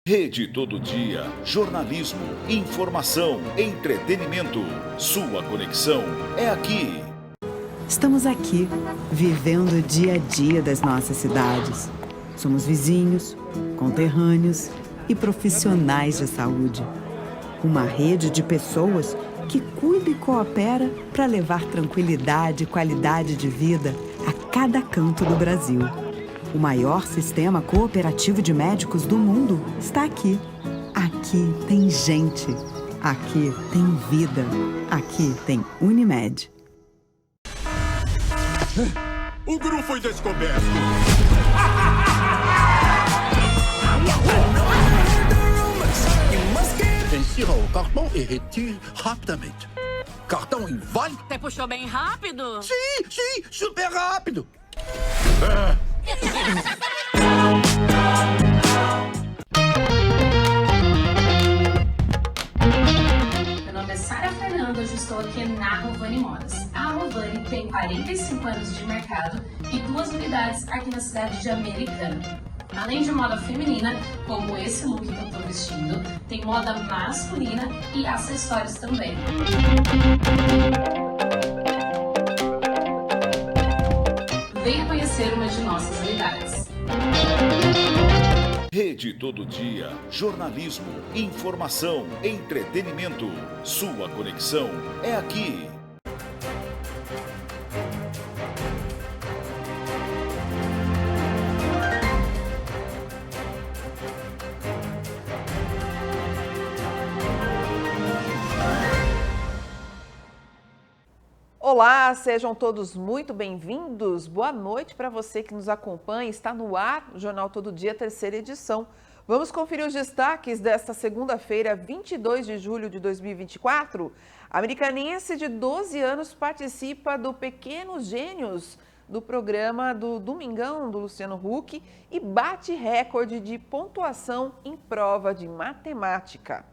Rede Todo Dia, jornalismo, informação, entretenimento. Sua conexão é aqui. Estamos aqui, vivendo o dia a dia das nossas cidades. Somos vizinhos, conterrâneos e profissionais de saúde. Uma rede de pessoas que cuida e coopera para levar tranquilidade e qualidade de vida a cada canto do Brasil. O maior sistema cooperativo de médicos do mundo está aqui. Aqui tem gente. Aqui tem vida. Aqui tem Unimed. O Gru foi descoberto. Insira o cartão e retire rapidamente. Cartão inválido? Você puxou bem rápido? Sim, super rápido. Meu nome é Sara Fernanda, eu estou aqui na Rovani Modas. A Rovani tem 45 anos de mercado e 2 unidades aqui na cidade de Americana. Além de moda feminina, como esse look que eu estou vestindo, tem moda masculina e acessórios também. Venha conhecer uma de nossas unidades. Rede Todo Dia, jornalismo, informação, entretenimento. Sua conexão é aqui. Olá, sejam todos muito bem-vindos. Boa noite para você que nos acompanha. Está no ar o Jornal Todo Dia, terceira edição. Vamos conferir os destaques desta segunda-feira, 22 de julho de 2024. A americanense de 12 anos participa do Pequenos Gênios, do programa do Domingão do Luciano Huck, e bate recorde de pontuação em prova de matemática.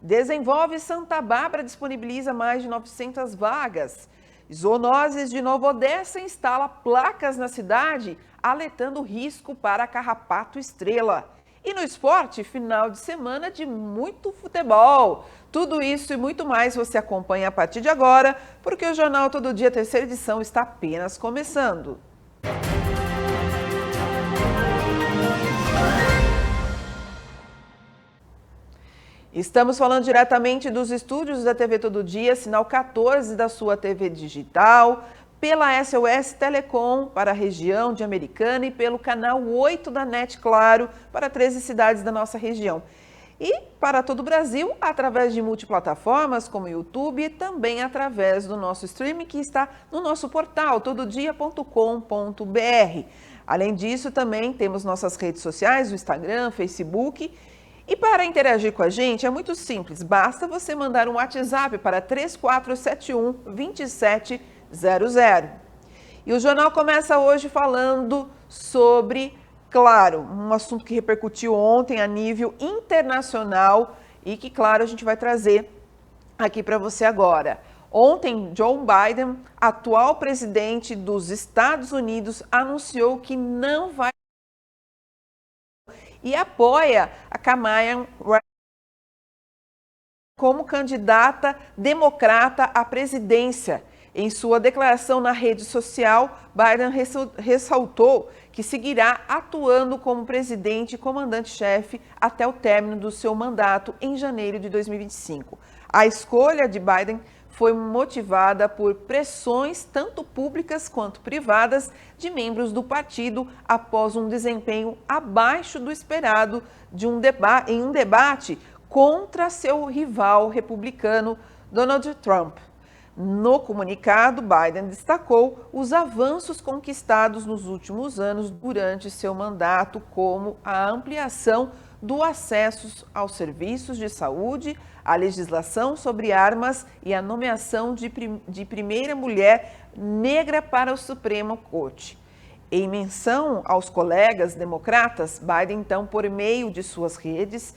Desenvolve Santa Bárbara disponibiliza mais de 900 vagas. Zoonoses de Nova Odessa instala placas na cidade, alertando risco para carrapato estrela. E no esporte, final de semana de muito futebol. Tudo isso e muito mais você acompanha a partir de agora, porque o Jornal Todo Dia, terceira edição, está apenas começando. Estamos falando diretamente dos estúdios da TV Todo Dia, sinal 14 da sua TV digital, pela SOS Telecom para a região de Americana e pelo canal 8 da NET Claro para 13 cidades da nossa região. E para todo o Brasil, através de multiplataformas como o YouTube e também através do nosso streaming que está no nosso portal tododia.com.br. Além disso, também temos nossas redes sociais, o Instagram, Facebook. E para interagir com a gente é muito simples, basta você mandar um WhatsApp para 3471-2700. E o jornal começa hoje falando sobre, claro, um assunto que repercutiu ontem a nível internacional e que, claro, a gente vai trazer aqui para você agora. Ontem, Joe Biden, atual presidente dos Estados Unidos, anunciou que não vai e apoia a Kamala Harris como candidata democrata à presidência. Em sua declaração na rede social, Biden ressaltou que seguirá atuando como presidente e comandante-chefe até o término do seu mandato em janeiro de 2025. A escolha de Biden foi motivada por pressões tanto públicas quanto privadas de membros do partido após um desempenho abaixo do esperado em um debate contra seu rival republicano Donald Trump. No comunicado, Biden destacou os avanços conquistados nos últimos anos durante seu mandato, como a ampliação do acesso aos serviços de saúde, a legislação sobre armas e a nomeação de primeira mulher negra para o Supremo Corte. Em menção aos colegas democratas, Biden, então, por meio de suas redes,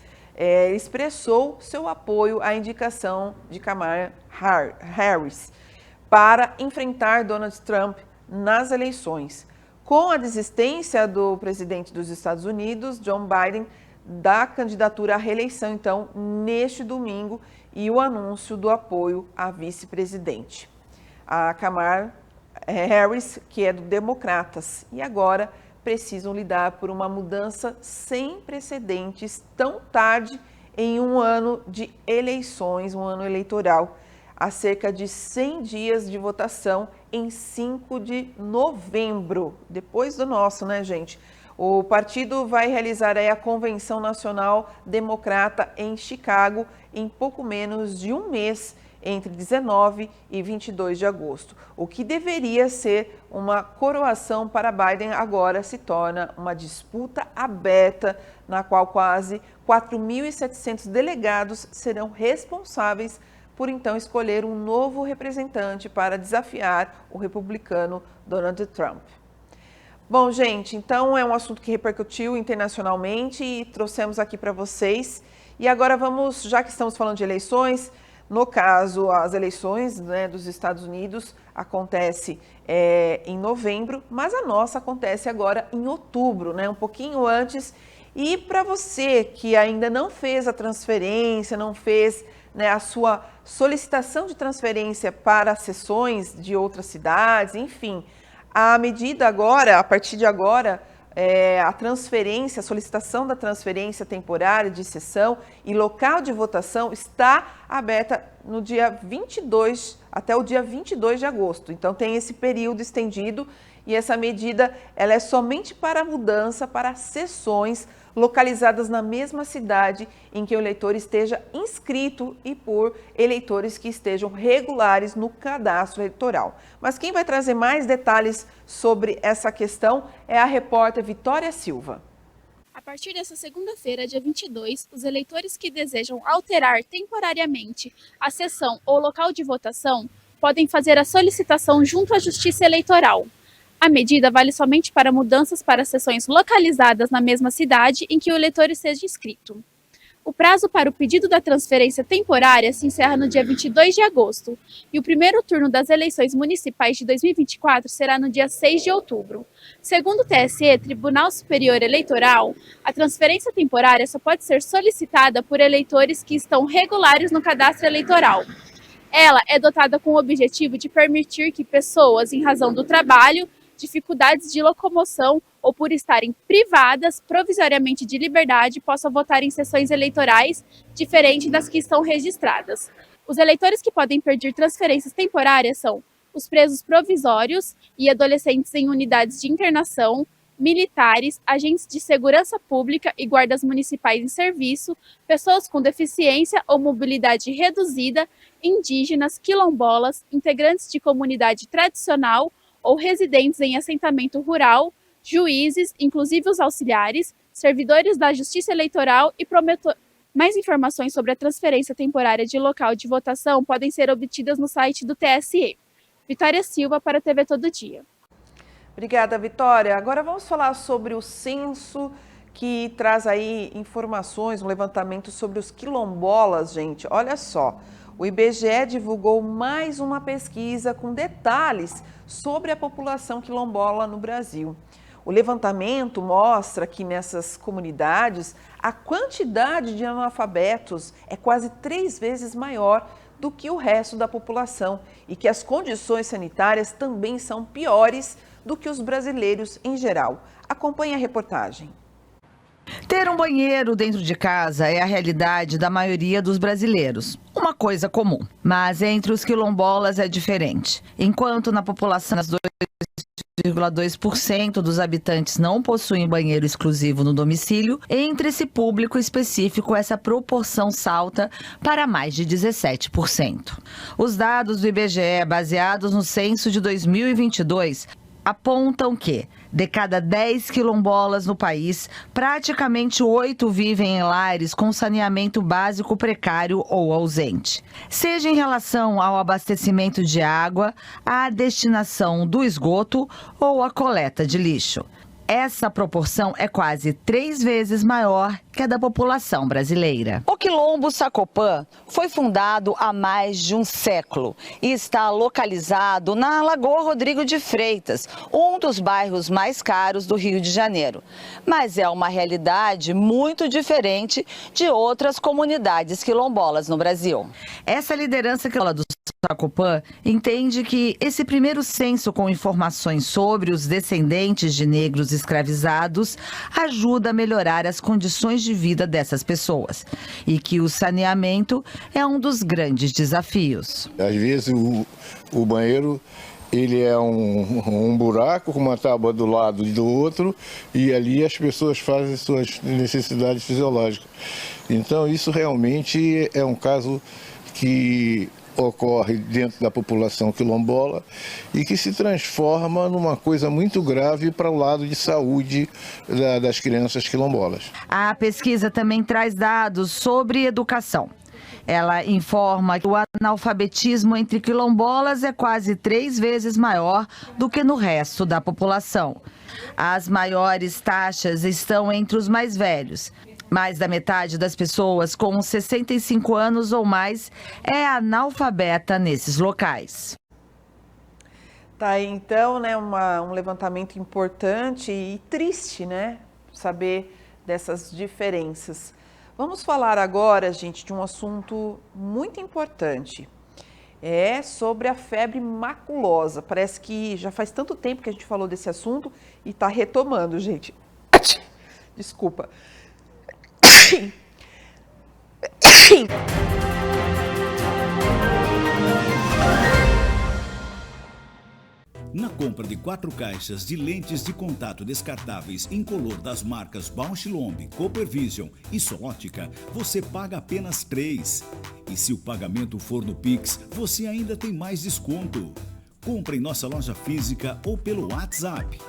expressou seu apoio à indicação de Kamala Harris para enfrentar Donald Trump nas eleições. Com a desistência do presidente dos Estados Unidos, Joe Biden da candidatura à reeleição, então, neste domingo, e o anúncio do apoio à vice-presidente. A Kamala Harris, que é do Democratas, e agora precisam lidar por uma mudança sem precedentes tão tarde em um ano de eleições, um ano eleitoral, há cerca de 100 dias de votação em 5 de novembro, depois do nosso, né, gente? O partido vai realizar a Convenção Nacional Democrata em Chicago em pouco menos de um mês, entre 19 e 22 de agosto. O que deveria ser uma coroação para Biden agora se torna uma disputa aberta, na qual quase 4.700 delegados serão responsáveis por então escolher um novo representante para desafiar o republicano Donald Trump. Bom, gente, então é um assunto que repercutiu internacionalmente e trouxemos aqui para vocês. E agora vamos, já que estamos falando de eleições, no caso, as eleições, né, dos Estados Unidos acontece em novembro, mas a nossa acontece agora em outubro, né, um pouquinho antes. E para você que ainda não fez a transferência, não fez, né, a sua solicitação de transferência para sessões de outras cidades, enfim, a medida agora, a partir de agora, a transferência, a solicitação da transferência temporária de sessão e local de votação está aberta no dia 22, até o dia 22 de agosto. Então tem esse período estendido e essa medida ela é somente para mudança para sessões localizadas na mesma cidade em que o eleitor esteja inscrito e por eleitores que estejam regulares no cadastro eleitoral. Mas quem vai trazer mais detalhes sobre essa questão é a repórter Vitória Silva. A partir dessa segunda-feira, dia 22, os eleitores que desejam alterar temporariamente a sessão ou local de votação podem fazer a solicitação junto à Justiça Eleitoral. A medida vale somente para mudanças para sessões localizadas na mesma cidade em que o eleitor esteja inscrito. O prazo para o pedido da transferência temporária se encerra no dia 22 de agosto e o primeiro turno das eleições municipais de 2024 será no dia 6 de outubro. Segundo o TSE, Tribunal Superior Eleitoral, a transferência temporária só pode ser solicitada por eleitores que estão regulares no cadastro eleitoral. Ela é dotada com o objetivo de permitir que pessoas, em razão do trabalho, dificuldades de locomoção ou por estarem privadas provisoriamente de liberdade possam votar em sessões eleitorais diferentes das que estão registradas. Os eleitores que podem pedir transferências temporárias são os presos provisórios e adolescentes em unidades de internação, militares, agentes de segurança pública e guardas municipais em serviço, pessoas com deficiência ou mobilidade reduzida, indígenas, quilombolas, integrantes de comunidade tradicional ou residentes em assentamento rural, juízes, inclusive os auxiliares, servidores da Justiça Eleitoral e promotor. Mais informações sobre a transferência temporária de local de votação podem ser obtidas no site do TSE. Vitória Silva para a TV Todo Dia. Obrigada, Vitória. Agora vamos falar sobre o censo que traz aí informações, um levantamento sobre os quilombolas, gente. Olha só. O IBGE divulgou mais uma pesquisa com detalhes sobre a população quilombola no Brasil. O levantamento mostra que nessas comunidades a quantidade de analfabetos é quase 3 vezes maior do que o resto da população e que as condições sanitárias também são piores do que os brasileiros em geral. Acompanhe a reportagem. Ter um banheiro dentro de casa é a realidade da maioria dos brasileiros, uma coisa comum. Mas entre os quilombolas é diferente. Enquanto na população 2,2% dos habitantes não possuem banheiro exclusivo no domicílio, entre esse público específico essa proporção salta para mais de 17%. Os dados do IBGE, baseados no censo de 2022, apontam que, de cada 10 quilombolas no país, praticamente 8 vivem em lares com saneamento básico precário ou ausente. Seja em relação ao abastecimento de água, à destinação do esgoto ou à coleta de lixo. Essa proporção é quase 3 vezes maior que a da população brasileira. O Quilombo Sacopã foi fundado há mais de um século e está localizado na Lagoa Rodrigo de Freitas, um dos bairros mais caros do Rio de Janeiro. Mas é uma realidade muito diferente de outras comunidades quilombolas no Brasil. Essa liderança do Sacopã entende que esse primeiro censo com informações sobre os descendentes de negros escravizados ajuda a melhorar as condições de vida dessas pessoas e que o saneamento é um dos grandes desafios. Às vezes o banheiro ele é um buraco com uma tábua do lado e do outro e ali as pessoas fazem suas necessidades fisiológicas. Então isso realmente é um caso que ocorre dentro da população quilombola e que se transforma numa coisa muito grave para o lado de saúde das crianças quilombolas. A pesquisa também traz dados sobre educação. Ela informa que o analfabetismo entre quilombolas é quase 3 vezes maior do que no resto da população. As maiores taxas estão entre os mais velhos. Mais da metade das pessoas com 65 anos ou mais é analfabeta nesses locais. Tá aí então, né, um levantamento importante e triste, né, saber dessas diferenças. Vamos falar agora, gente, de um assunto muito importante. É sobre a febre maculosa. Parece que já faz tanto tempo que a gente falou desse assunto e está retomando, gente. Desculpa. Na compra de 4 caixas de lentes de contato descartáveis incolor das marcas Bausch & Lomb, Coopervision e Solótica, você paga apenas 3. E se o pagamento for no Pix, você ainda tem mais desconto. Compre em nossa loja física ou pelo WhatsApp.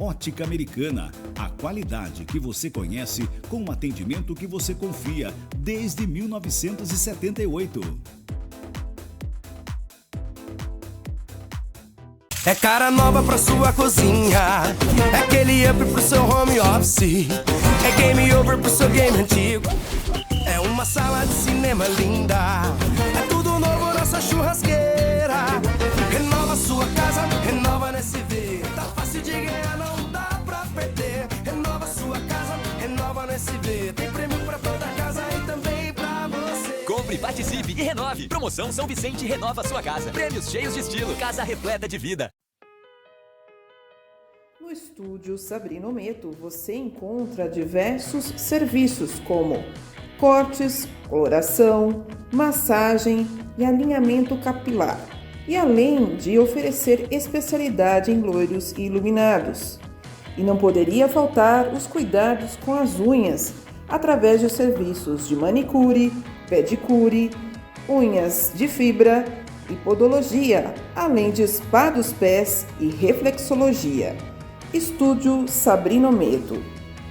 Ótica Americana, a qualidade que você conhece com um atendimento que você confia desde 1978. É cara nova pra sua cozinha, é aquele up pro seu home office, é game over pro seu game antigo, é uma sala de cinema linda, é tudo novo nessa churrasqueira. Renova sua casa, renova na SV, tá fácil de ganhar, não dá pra perder. Renova sua casa, renova na SV, tem prêmio pra toda casa e também pra você. Compre, participe e renove. Promoção São Vicente renova sua casa. Prêmios cheios de estilo, casa repleta de vida. No estúdio Sabrina Ometo, você encontra diversos serviços como cortes, coloração, massagem e alinhamento capilar. E além de oferecer especialidade em loiros e iluminados. E não poderia faltar os cuidados com as unhas, através de serviços de manicure, pedicure, unhas de fibra e podologia, além de spa dos pés e reflexologia. Estúdio Sabrina Ometo,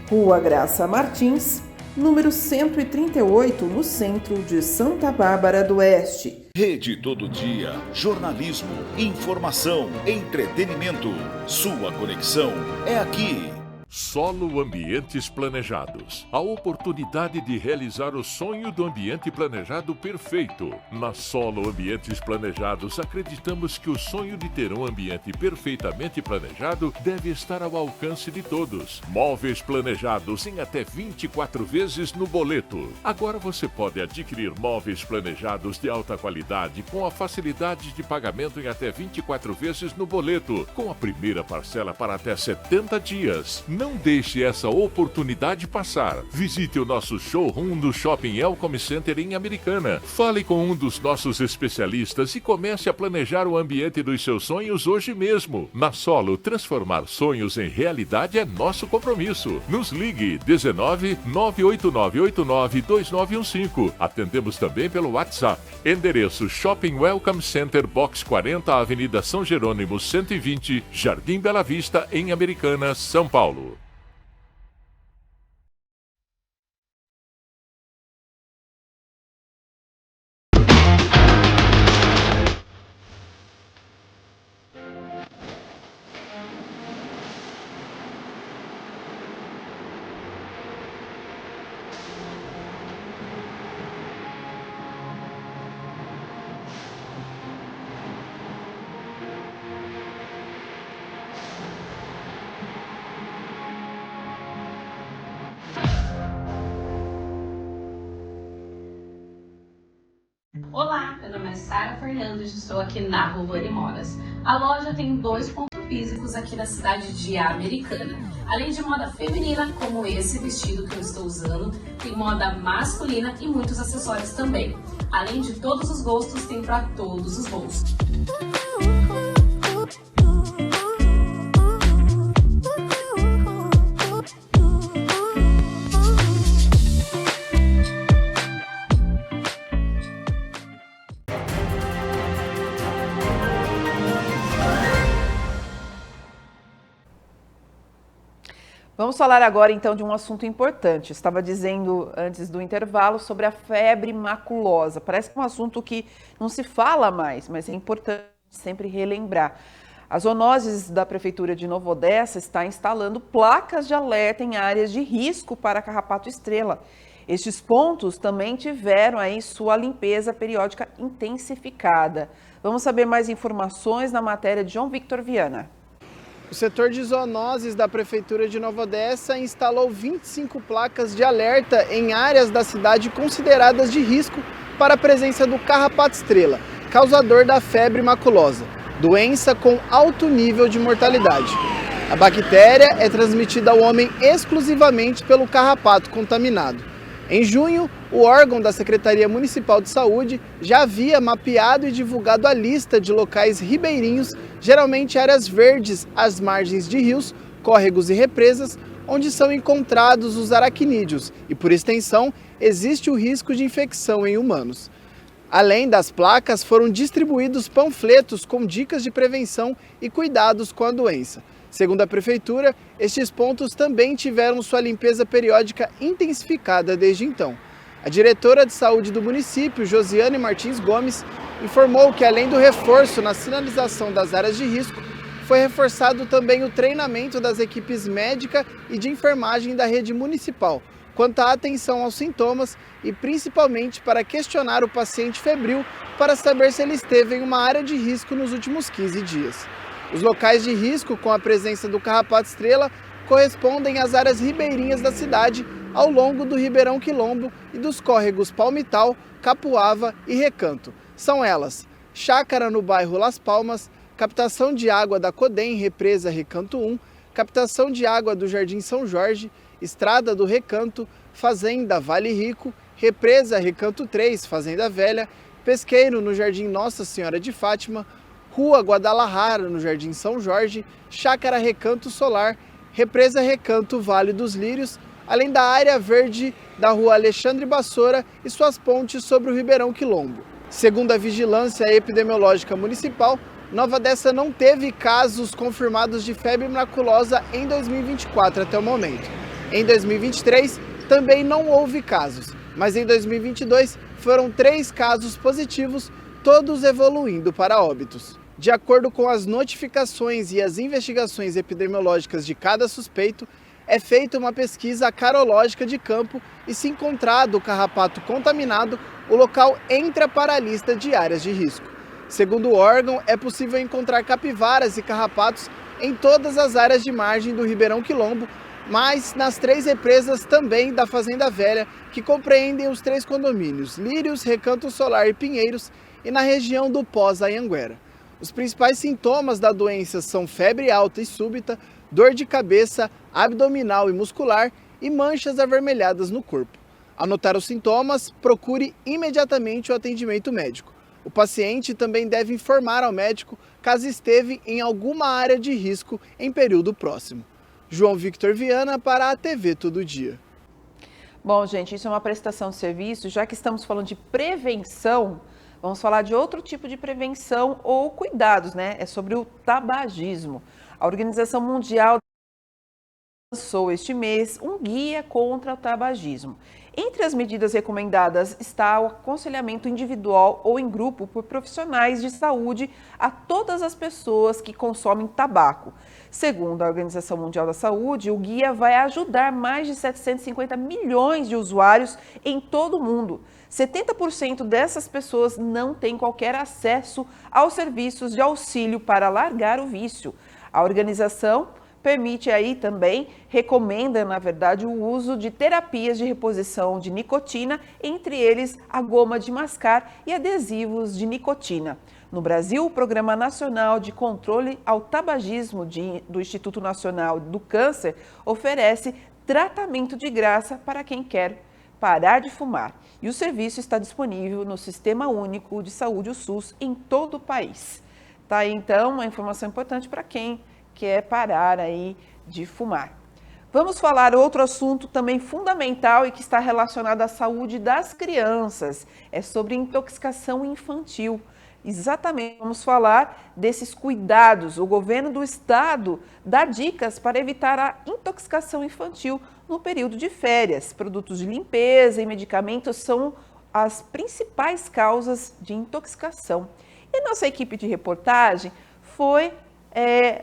Rua Graça Martins, número 138, no centro de Santa Bárbara do Oeste. Rede Todo Dia, jornalismo, informação, entretenimento. Sua conexão é aqui. Solo Ambientes Planejados. A oportunidade de realizar o sonho do ambiente planejado perfeito. Na Solo Ambientes Planejados, acreditamos que o sonho de ter um ambiente perfeitamente planejado deve estar ao alcance de todos. Móveis planejados em até 24 vezes no boleto. Agora você pode adquirir móveis planejados de alta qualidade com a facilidade de pagamento em até 24 vezes no boleto, com a primeira parcela para até 70 dias. Não deixe essa oportunidade passar. Visite o nosso showroom do Shopping Elcom Center em Americana. Fale com um dos nossos especialistas e comece a planejar o ambiente dos seus sonhos hoje mesmo. Na Solo, transformar sonhos em realidade é nosso compromisso. Nos ligue 19 98989 2915. Atendemos também pelo WhatsApp. Endereço Shopping Welcome Center, Box 40, Avenida São Jerônimo 120, Jardim Bela Vista, em Americana, São Paulo. Meu nome é Sara Fernandes e estou aqui na Rovani Modas. A loja tem 2 pontos físicos aqui na cidade de Americana. Além de moda feminina, como esse vestido que eu estou usando, tem moda masculina e muitos acessórios também. Além de todos os gostos, tem para todos os bolsos. Vamos falar agora então de um assunto importante. Estava dizendo antes do intervalo sobre a febre maculosa. Parece que é um assunto que não se fala mais, mas é importante sempre relembrar. A zoonoses da Prefeitura de Nova Odessa está instalando placas de alerta em áreas de risco para carrapato estrela. Estes pontos também tiveram aí sua limpeza periódica intensificada. Vamos saber mais informações na matéria de João Victor Viana. O setor de zoonoses da Prefeitura de Nova Odessa instalou 25 placas de alerta em áreas da cidade consideradas de risco para a presença do carrapato estrela, causador da febre maculosa, doença com alto nível de mortalidade. A bactéria é transmitida ao homem exclusivamente pelo carrapato contaminado. Em junho, o órgão da Secretaria Municipal de Saúde já havia mapeado e divulgado a lista de locais ribeirinhos, geralmente áreas verdes às margens de rios, córregos e represas, onde são encontrados os aracnídeos e, por extensão, existe o risco de infecção em humanos. Além das placas, foram distribuídos panfletos com dicas de prevenção e cuidados com a doença. Segundo a Prefeitura, estes pontos também tiveram sua limpeza periódica intensificada desde então. A diretora de saúde do município, Josiane Martins Gomes, informou que, além do reforço na sinalização das áreas de risco, foi reforçado também o treinamento das equipes médica e de enfermagem da rede municipal, quanto à atenção aos sintomas e principalmente para questionar o paciente febril para saber se ele esteve em uma área de risco nos últimos 15 dias. Os locais de risco com a presença do carrapato estrela correspondem às áreas ribeirinhas da cidade ao longo do Ribeirão Quilombo e dos córregos Palmital, Capuava e Recanto. São elas: chácara no bairro Las Palmas, captação de água da Codem, represa Recanto 1, captação de água do Jardim São Jorge, estrada do Recanto, fazenda Vale Rico, represa Recanto 3, fazenda Velha, pesqueiro no Jardim Nossa Senhora de Fátima, Rua Guadalajara, no Jardim São Jorge, Chácara Recanto Solar, Represa Recanto Vale dos Lírios, além da área verde da Rua Alexandre Bassoura e suas pontes sobre o Ribeirão Quilombo. Segundo a Vigilância Epidemiológica Municipal, Nova Odessa não teve casos confirmados de febre maculosa em 2024 até o momento. Em 2023, também não houve casos, mas em 2022 foram 3 casos positivos, todos evoluindo para óbitos. De acordo com as notificações e as investigações epidemiológicas de cada suspeito, é feita uma pesquisa carológica de campo e, se encontrado o carrapato contaminado, o local entra para a lista de áreas de risco. Segundo o órgão, é possível encontrar capivaras e carrapatos em todas as áreas de margem do Ribeirão Quilombo, mas nas 3 represas também da Fazenda Velha, que compreendem os 3 condomínios, Lírios, Recanto Solar e Pinheiros, e na região do Pós-Anhanguera. Os principais sintomas da doença são febre alta e súbita, dor de cabeça, abdominal e muscular e manchas avermelhadas no corpo. Ao notar os sintomas, procure imediatamente o atendimento médico. O paciente também deve informar ao médico caso esteve em alguma área de risco em período próximo. João Victor Viana para a TV Todo Dia. Bom, gente, isso é uma prestação de serviço. Já que estamos falando de prevenção, vamos falar de outro tipo de prevenção ou cuidados, né? É sobre o tabagismo. A Organização Mundial lançou este mês um guia contra o tabagismo. Entre as medidas recomendadas está o aconselhamento individual ou em grupo por profissionais de saúde a todas as pessoas que consomem tabaco. Segundo a Organização Mundial da Saúde, o guia vai ajudar mais de 750 milhões de usuários em todo o mundo. 70% dessas pessoas não têm qualquer acesso aos serviços de auxílio para largar o vício. A organização permite aí também, recomenda, na verdade, o uso de terapias de reposição de nicotina, entre eles a goma de mascar e adesivos de nicotina. No Brasil, o Programa Nacional de Controle ao Tabagismo do Instituto Nacional do Câncer oferece tratamento de graça para quem quer parar de fumar. E o serviço está disponível no Sistema Único de Saúde, o SUS, em todo o país. Tá aí, então, uma informação importante para quem quer parar aí de fumar. Vamos falar outro assunto também fundamental e que está relacionado à saúde das crianças. É sobre intoxicação infantil. Exatamente, vamos falar desses cuidados. O governo do estado dá dicas para evitar a intoxicação infantil no período de férias. Produtos de limpeza e medicamentos são as principais causas de intoxicação. E nossa equipe de reportagem foi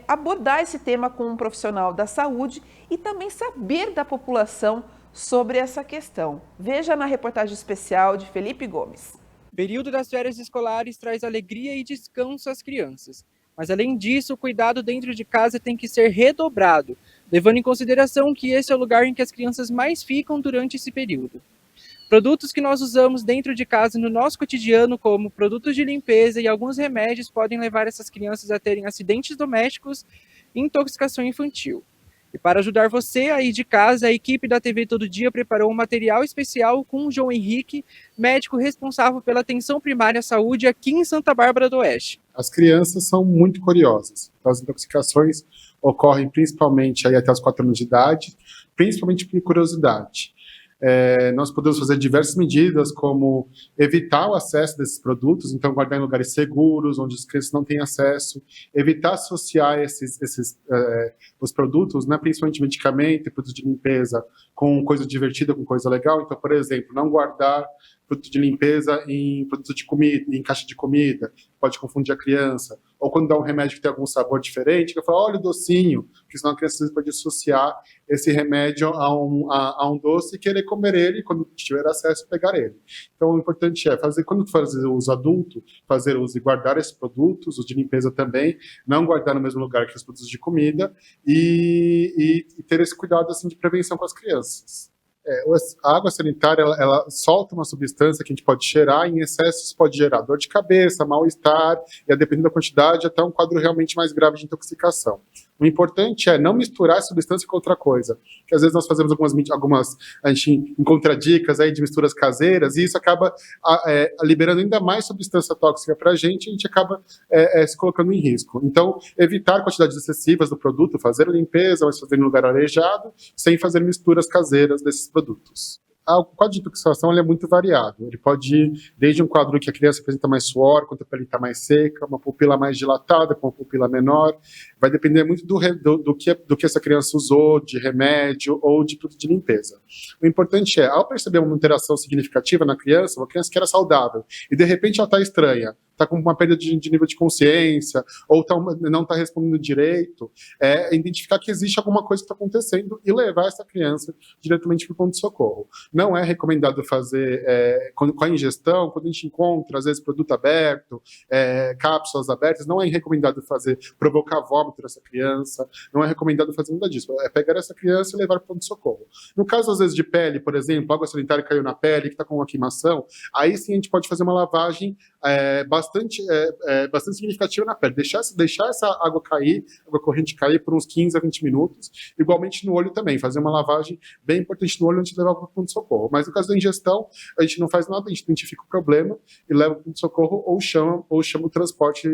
abordar esse tema com um profissional da saúde e também saber da população sobre essa questão. Veja na reportagem especial de Felipe Gomes. O período das férias escolares traz alegria e descanso às crianças. Mas, além disso, o cuidado dentro de casa tem que ser redobrado, levando em consideração que esse é o lugar em que as crianças mais ficam durante esse período. Produtos que nós usamos dentro de casa no nosso cotidiano, como produtos de limpeza e alguns remédios, podem levar essas crianças a terem acidentes domésticos e intoxicação infantil. E para ajudar você aí de casa, a equipe da TV Todo Dia preparou um material especial com o João Henrique, médico responsável pela atenção primária à saúde aqui em Santa Bárbara do Oeste. As crianças são muito curiosas. Então, as intoxicações ocorrem principalmente aí até os 4 anos de idade, principalmente por curiosidade. Nós podemos fazer diversas medidas, como evitar o acesso desses produtos, então guardar em lugares seguros, onde as crianças não têm acesso, evitar associar os produtos, né, principalmente medicamento e produtos de limpeza, com coisa divertida, com coisa legal. Então, por exemplo, não guardar produto de limpeza em produto de comida, em caixa de comida, pode confundir a criança. Ou quando dá um remédio que tem algum sabor diferente, que eu falo, olha o docinho, porque senão a criança pode associar esse remédio a um doce e querer comer ele, quando tiver acesso, pegar ele. Então, o importante é fazer, quando fazer uso adulto, fazer uso e guardar esses produtos, os de limpeza também, não guardar no mesmo lugar que os produtos de comida e ter esse cuidado assim, de prevenção com as crianças. A água sanitária, ela solta uma substância que a gente pode cheirar, em excesso isso pode gerar dor de cabeça, mal-estar, e a dependendo da quantidade, até um quadro realmente mais grave de intoxicação. O importante é não misturar a substância com outra coisa, porque às vezes nós fazemos a gente encontra dicas aí de misturas caseiras, e isso acaba liberando ainda mais substância tóxica para a gente acaba se colocando em risco. Então, evitar quantidades excessivas do produto, fazer a limpeza, mas fazer em lugar arejado, sem fazer misturas caseiras desses produtos. O quadro de intoxicação ele é muito variado. Ele pode ir desde um quadro que a criança apresenta mais suor, quando a pele está mais seca, uma pupila mais dilatada, com uma pupila menor. Vai depender muito do que essa criança usou, de remédio ou de produto de limpeza. O importante é, ao perceber uma alteração significativa na criança, uma criança que era saudável, e de repente ela está estranha, está com uma perda de nível de consciência, ou não está respondendo direito, identificar que existe alguma coisa que está acontecendo e levar essa criança diretamente para o ponto de socorro. Não é recomendado fazer com a ingestão, quando a gente encontra, às vezes, produto aberto, cápsulas abertas, não é recomendado provocar vômito nessa criança, não é recomendado fazer nada disso. É pegar essa criança e levar para o ponto de socorro. No caso, às vezes, de pele, por exemplo, água sanitária caiu na pele, que está com uma queimação, aí sim a gente pode fazer uma lavagem bastante significativa na pele. Deixar essa água corrente cair por uns 15 a 20 minutos. Igualmente no olho também, fazer uma lavagem bem importante no olho antes de levar para o ponto de socorro. Mas no caso da ingestão, a gente não faz nada, a gente identifica o problema e leva para o ponto de socorro ou chama o transporte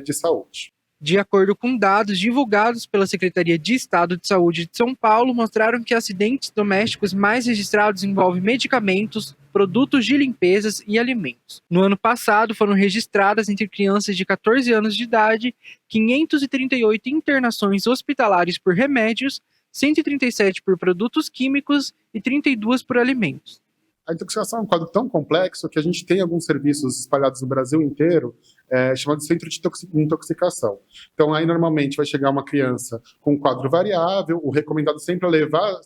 de saúde. De acordo com dados divulgados pela Secretaria de Estado de Saúde de São Paulo, mostraram que acidentes domésticos mais registrados envolvem medicamentos, produtos de limpezas e alimentos. No ano passado, foram registradas entre crianças de 14 anos de idade 538 internações hospitalares por remédios, 137 por produtos químicos e 32 por alimentos. A intoxicação é um quadro tão complexo que a gente tem alguns serviços espalhados no Brasil inteiro chamado centro de intoxicação. Então, aí normalmente vai chegar uma criança com um quadro variável, o recomendado sempre é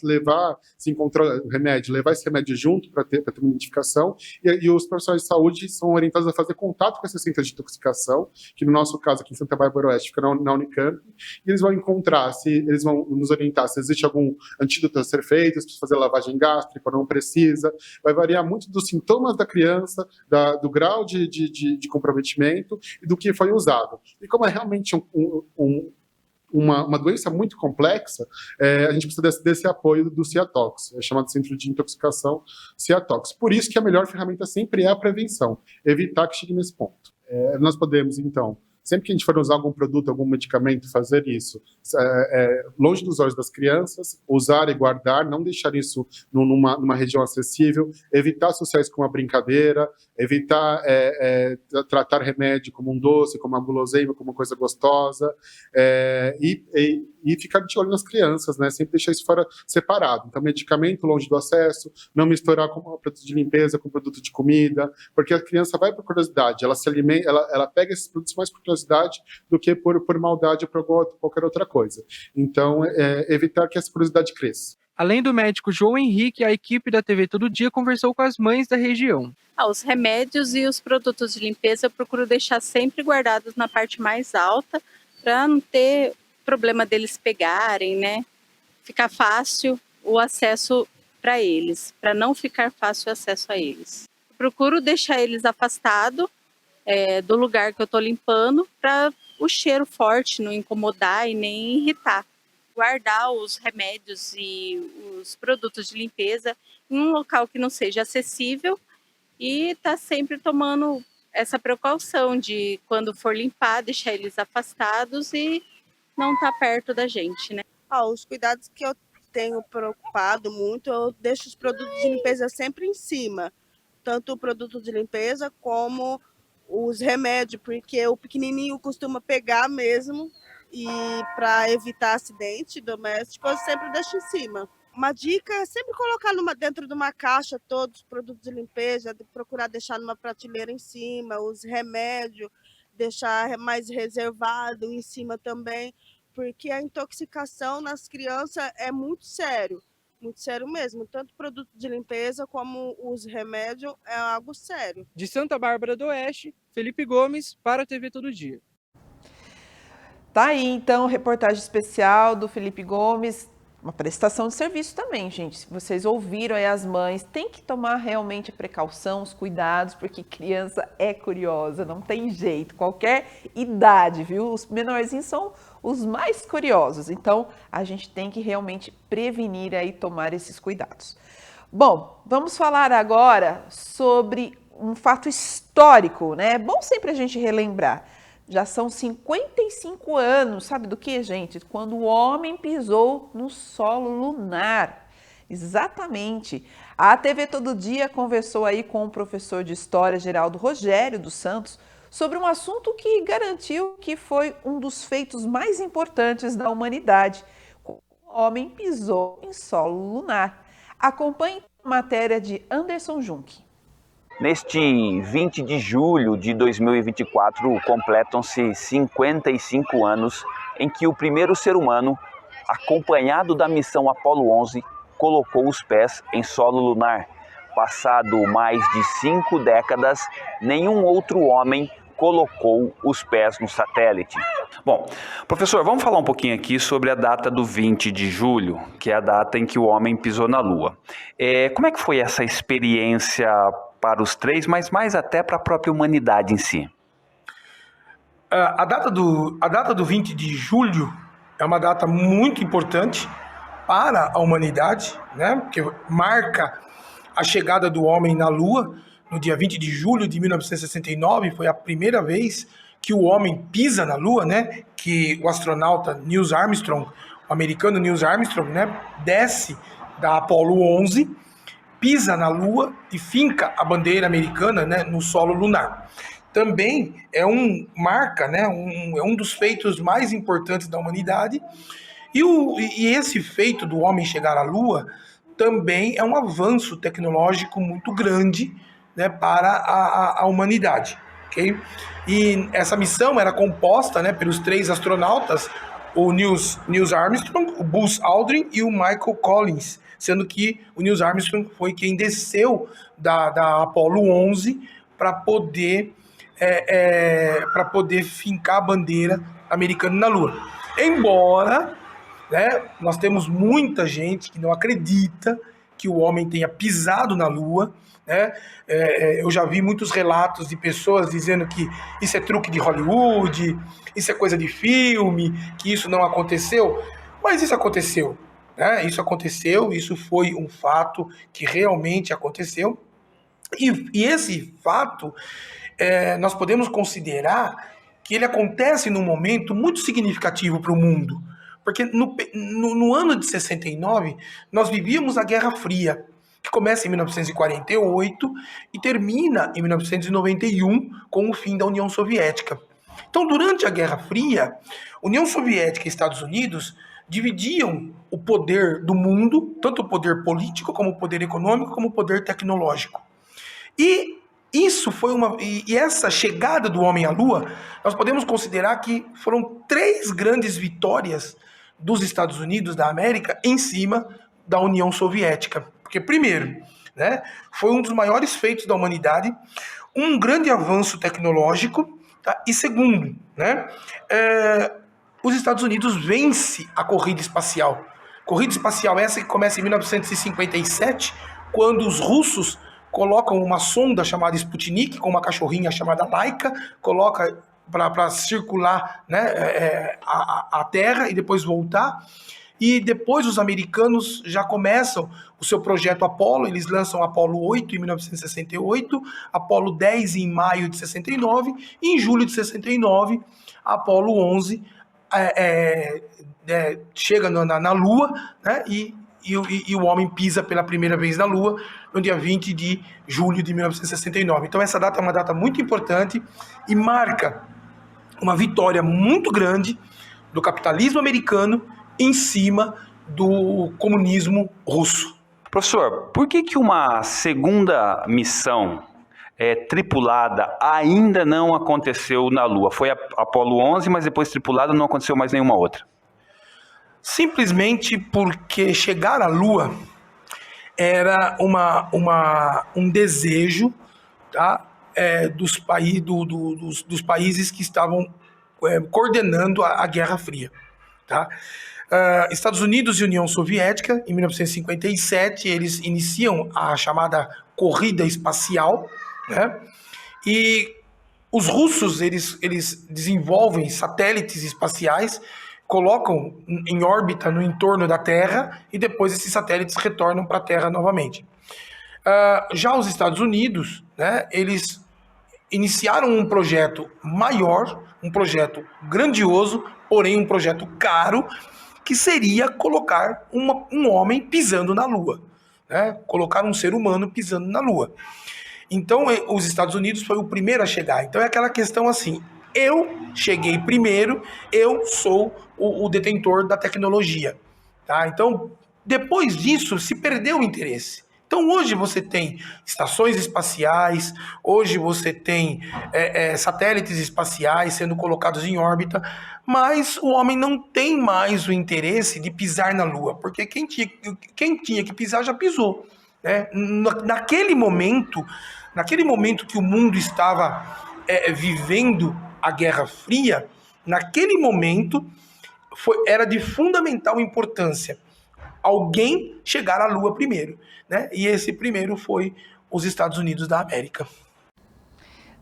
levar se encontrar remédio, levar esse remédio junto para ter uma identificação, e os profissionais de saúde são orientados a fazer contato com esse centro de intoxicação, que no nosso caso aqui em Santa Bárbara Oeste fica na Unicamp, e eles vão eles vão nos orientar se existe algum antídoto a ser feito, se precisa fazer lavagem gástrica ou não precisa, vai variar muito dos sintomas da criança, do grau de comprometimento e do que foi usado. E como é realmente uma doença muito complexa, a gente precisa desse apoio do CIATOX, chamado Centro de Intoxicação CIATOX. Por isso que a melhor ferramenta sempre é a prevenção, evitar que chegue nesse ponto. Nós podemos, então, sempre que a gente for usar algum produto, algum medicamento, fazer isso longe dos olhos das crianças, usar e guardar, não deixar isso numa região acessível, evitar associar isso com uma brincadeira, evitar tratar remédio como um doce, como uma guloseima, como uma coisa gostosa, e ficar de olho nas crianças, né? Sempre deixar isso fora separado. Então, medicamento longe do acesso, não misturar com produto de limpeza com produto de comida, porque a criança vai por curiosidade, ela se alimenta, ela pega esses produtos mais por curiosidade do que por maldade ou por qualquer outra coisa. Então, evitar que essa curiosidade cresça. Além do médico João Henrique, a equipe da TV Todo Dia conversou com as mães da região. Os remédios e os produtos de limpeza eu procuro deixar sempre guardados na parte mais alta para não ter problema deles pegarem, né? Ficar fácil o acesso para eles, para não ficar fácil o acesso a eles. Eu procuro deixar eles afastados do lugar que eu estou limpando para o cheiro forte não incomodar e nem irritar. Guardar os remédios e os produtos de limpeza em um local que não seja acessível e tá sempre tomando essa precaução de quando for limpar, deixar eles afastados e não tá perto da gente, né? Os cuidados que eu tenho preocupado muito, eu deixo os produtos de limpeza sempre em cima, tanto o produto de limpeza como os remédios, porque o pequenininho costuma pegar mesmo, e para evitar acidente doméstico, eu sempre deixo em cima. Uma dica é sempre colocar dentro de uma caixa todos os produtos de limpeza, procurar deixar numa prateleira em cima, os remédios, deixar mais reservado em cima também, porque a intoxicação nas crianças é muito sério mesmo. Tanto produto de limpeza como os remédios é algo sério. De Santa Bárbara do Oeste, Felipe Gomes para a TV Todo Dia. Tá aí, então, reportagem especial do Felipe Gomes, uma prestação de serviço também, gente. Se vocês ouviram aí as mães, tem que tomar realmente precaução, os cuidados, porque criança é curiosa, não tem jeito, qualquer idade, viu? Os menorzinhos são os mais curiosos, então a gente tem que realmente prevenir aí, tomar esses cuidados. Bom, vamos falar agora sobre um fato histórico, né? É bom sempre a gente relembrar. Já são 55 anos, sabe do que, gente? Quando o homem pisou no solo lunar. Exatamente. A TV Todo Dia conversou aí com o professor de História, Geraldo Rogério dos Santos, sobre um assunto que garantiu que foi um dos feitos mais importantes da humanidade. O homem pisou em solo lunar. Acompanhe a matéria de Anderson Junck. Neste 20 de julho de 2024, completam-se 55 anos em que o primeiro ser humano, acompanhado da missão Apollo 11, colocou os pés em solo lunar. Passado mais de 5 décadas, nenhum outro homem colocou os pés no satélite. Bom, professor, vamos falar um pouquinho aqui sobre a data do 20 de julho, que é a data em que o homem pisou na Lua. Como é que foi essa experiência para os três, mas mais até para a própria humanidade em si? A data do 20 de julho é uma data muito importante para a humanidade, né? Porque marca a chegada do homem na Lua. No dia 20 de julho de 1969, foi a primeira vez que o homem pisa na Lua, né? Que o astronauta Neil Armstrong, o americano Neil Armstrong, né? Desce da Apollo 11, pisa na Lua e finca a bandeira americana, né, no solo lunar. Também marca, né, é um dos feitos mais importantes da humanidade. E esse feito do homem chegar à Lua também é um avanço tecnológico muito grande, né, para a humanidade. ok? E essa missão era composta, né, pelos 3 astronautas, o Neil Armstrong, o Buzz Aldrin e o Michael Collins, sendo que o Neil Armstrong foi quem desceu da Apollo 11 para poder fincar a bandeira americana na Lua. Embora, né, nós temos muita gente que não acredita que o homem tenha pisado na Lua, né? Eu já vi muitos relatos de pessoas dizendo que isso é truque de Hollywood, isso é coisa de filme, que isso não aconteceu, mas isso aconteceu, né? Isso aconteceu, isso foi um fato que realmente aconteceu, e esse fato nós podemos considerar que ele acontece num momento muito significativo para o mundo, porque no ano de 69 nós vivíamos a Guerra Fria, que começa em 1948 e termina em 1991 com o fim da União Soviética. Então, durante a Guerra Fria, União Soviética e Estados Unidos dividiam o poder do mundo, tanto o poder político, como o poder econômico, como o poder tecnológico. E isso foi e essa chegada do homem à Lua, nós podemos considerar que foram 3 grandes vitórias dos Estados Unidos da América em cima da União Soviética. Porque, primeiro, né, foi um dos maiores feitos da humanidade, um grande avanço tecnológico, tá? E segundo, né, os Estados Unidos vence a corrida espacial. Corrida espacial essa que começa em 1957, quando os russos colocam uma sonda chamada Sputnik, com uma cachorrinha chamada Laika, coloca para circular, né, a Terra e depois voltar. E depois os americanos já começam o seu projeto Apollo, eles lançam Apollo 8 em 1968, Apollo 10 em maio de 69, e em julho de 69, a Apollo 11 chega na Lua, né, e o homem pisa pela primeira vez na Lua, no dia 20 de julho de 1969. Então essa data é uma data muito importante e marca uma vitória muito grande do capitalismo americano em cima do comunismo russo. Professor, por que uma segunda missão tripulada ainda não aconteceu na Lua? Foi a Apollo 11, mas depois tripulada não aconteceu mais nenhuma outra. Simplesmente porque chegar à Lua era um desejo, tá, dos países que estavam coordenando a Guerra Fria. Tá? Estados Unidos e União Soviética, em 1957, eles iniciam a chamada corrida espacial, né? E os russos eles desenvolvem satélites espaciais, colocam em órbita no entorno da Terra e depois esses satélites retornam para a Terra novamente. Já os Estados Unidos, né, eles iniciaram um projeto maior, um projeto grandioso, porém um projeto caro, que seria colocar um homem pisando na Lua, né? Colocar um ser humano pisando na Lua. Então, os Estados Unidos foi o primeiro a chegar. Então, é aquela questão assim, eu cheguei primeiro, eu sou o detentor da tecnologia. Tá? Então, depois disso, se perdeu o interesse. Então, hoje você tem estações espaciais, hoje você tem satélites espaciais sendo colocados em órbita, mas o homem não tem mais o interesse de pisar na Lua, porque quem tinha que pisar já pisou. Né? Naquele momento que o mundo estava vivendo a Guerra Fria, naquele momento era de fundamental importância alguém chegar à Lua primeiro, né? E esse primeiro foi os Estados Unidos da América.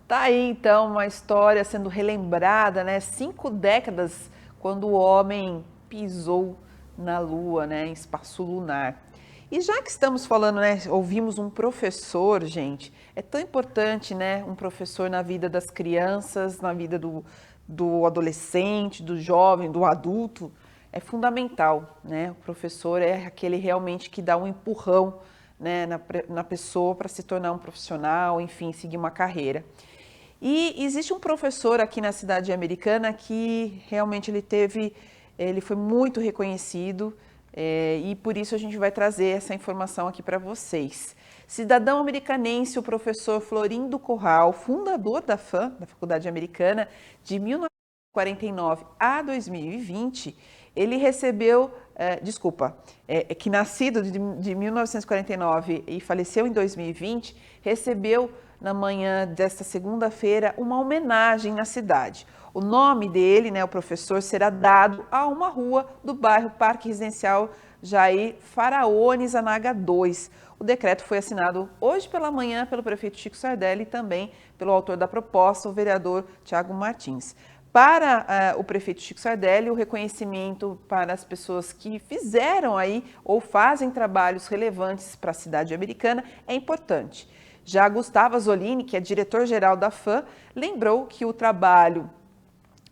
Tá aí então uma história sendo relembrada, né? 5 décadas quando o homem pisou na Lua, né? Em espaço lunar. E já que estamos falando, né? Ouvimos um professor, gente. É tão importante, né? Um professor na vida das crianças, na vida do adolescente, do jovem, do adulto. É fundamental, né? O professor é aquele realmente que dá um empurrão, né, na pessoa para se tornar um profissional, enfim, seguir uma carreira. E existe um professor aqui na cidade americana que realmente ele foi muito reconhecido, e por isso a gente vai trazer essa informação aqui para vocês. Cidadão americanense, o professor Florindo Corral, fundador da FAM, da Faculdade Americana, de 1949 a 2020, ele recebeu, que nascido de 1949 e faleceu em 2020, recebeu na manhã desta segunda-feira uma homenagem na cidade. O nome dele, o professor, será dado a uma rua do bairro Parque Residencial Jair Faraone Zanaga 2. O decreto foi assinado hoje pela manhã pelo prefeito Chico Sardelli e também pelo autor da proposta, o vereador Tiago Martins. Para o prefeito Chico Sardelli, o reconhecimento para as pessoas que fizeram aí ou fazem trabalhos relevantes para a cidade americana é importante. Já Gustavo Azzolini, que é diretor-geral da FAM, lembrou que o trabalho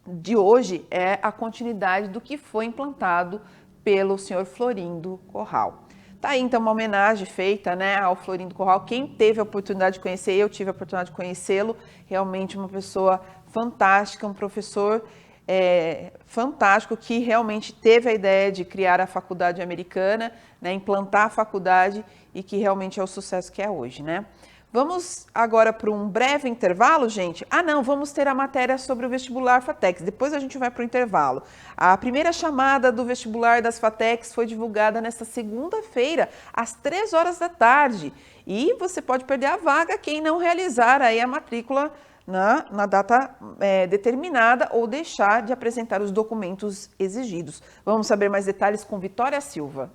de hoje é a continuidade do que foi implantado pelo senhor Florindo Corral. Tá aí então uma homenagem feita, ao Florindo Corral. Quem teve a oportunidade de conhecer, eu tive a oportunidade de conhecê-lo, realmente uma pessoa fantástica, um professor fantástico que realmente teve a ideia de criar a faculdade americana, implantar a faculdade e que realmente é o sucesso que é hoje, Vamos agora para um breve intervalo, gente? Vamos ter a matéria sobre o vestibular FATECs. Depois a gente vai para o intervalo. A primeira chamada do vestibular das FATECs foi divulgada nesta segunda-feira, às 3 horas da tarde. E você pode perder a vaga quem não realizar aí a matrícula na data determinada ou deixar de apresentar os documentos exigidos. Vamos saber mais detalhes com Vitória Silva.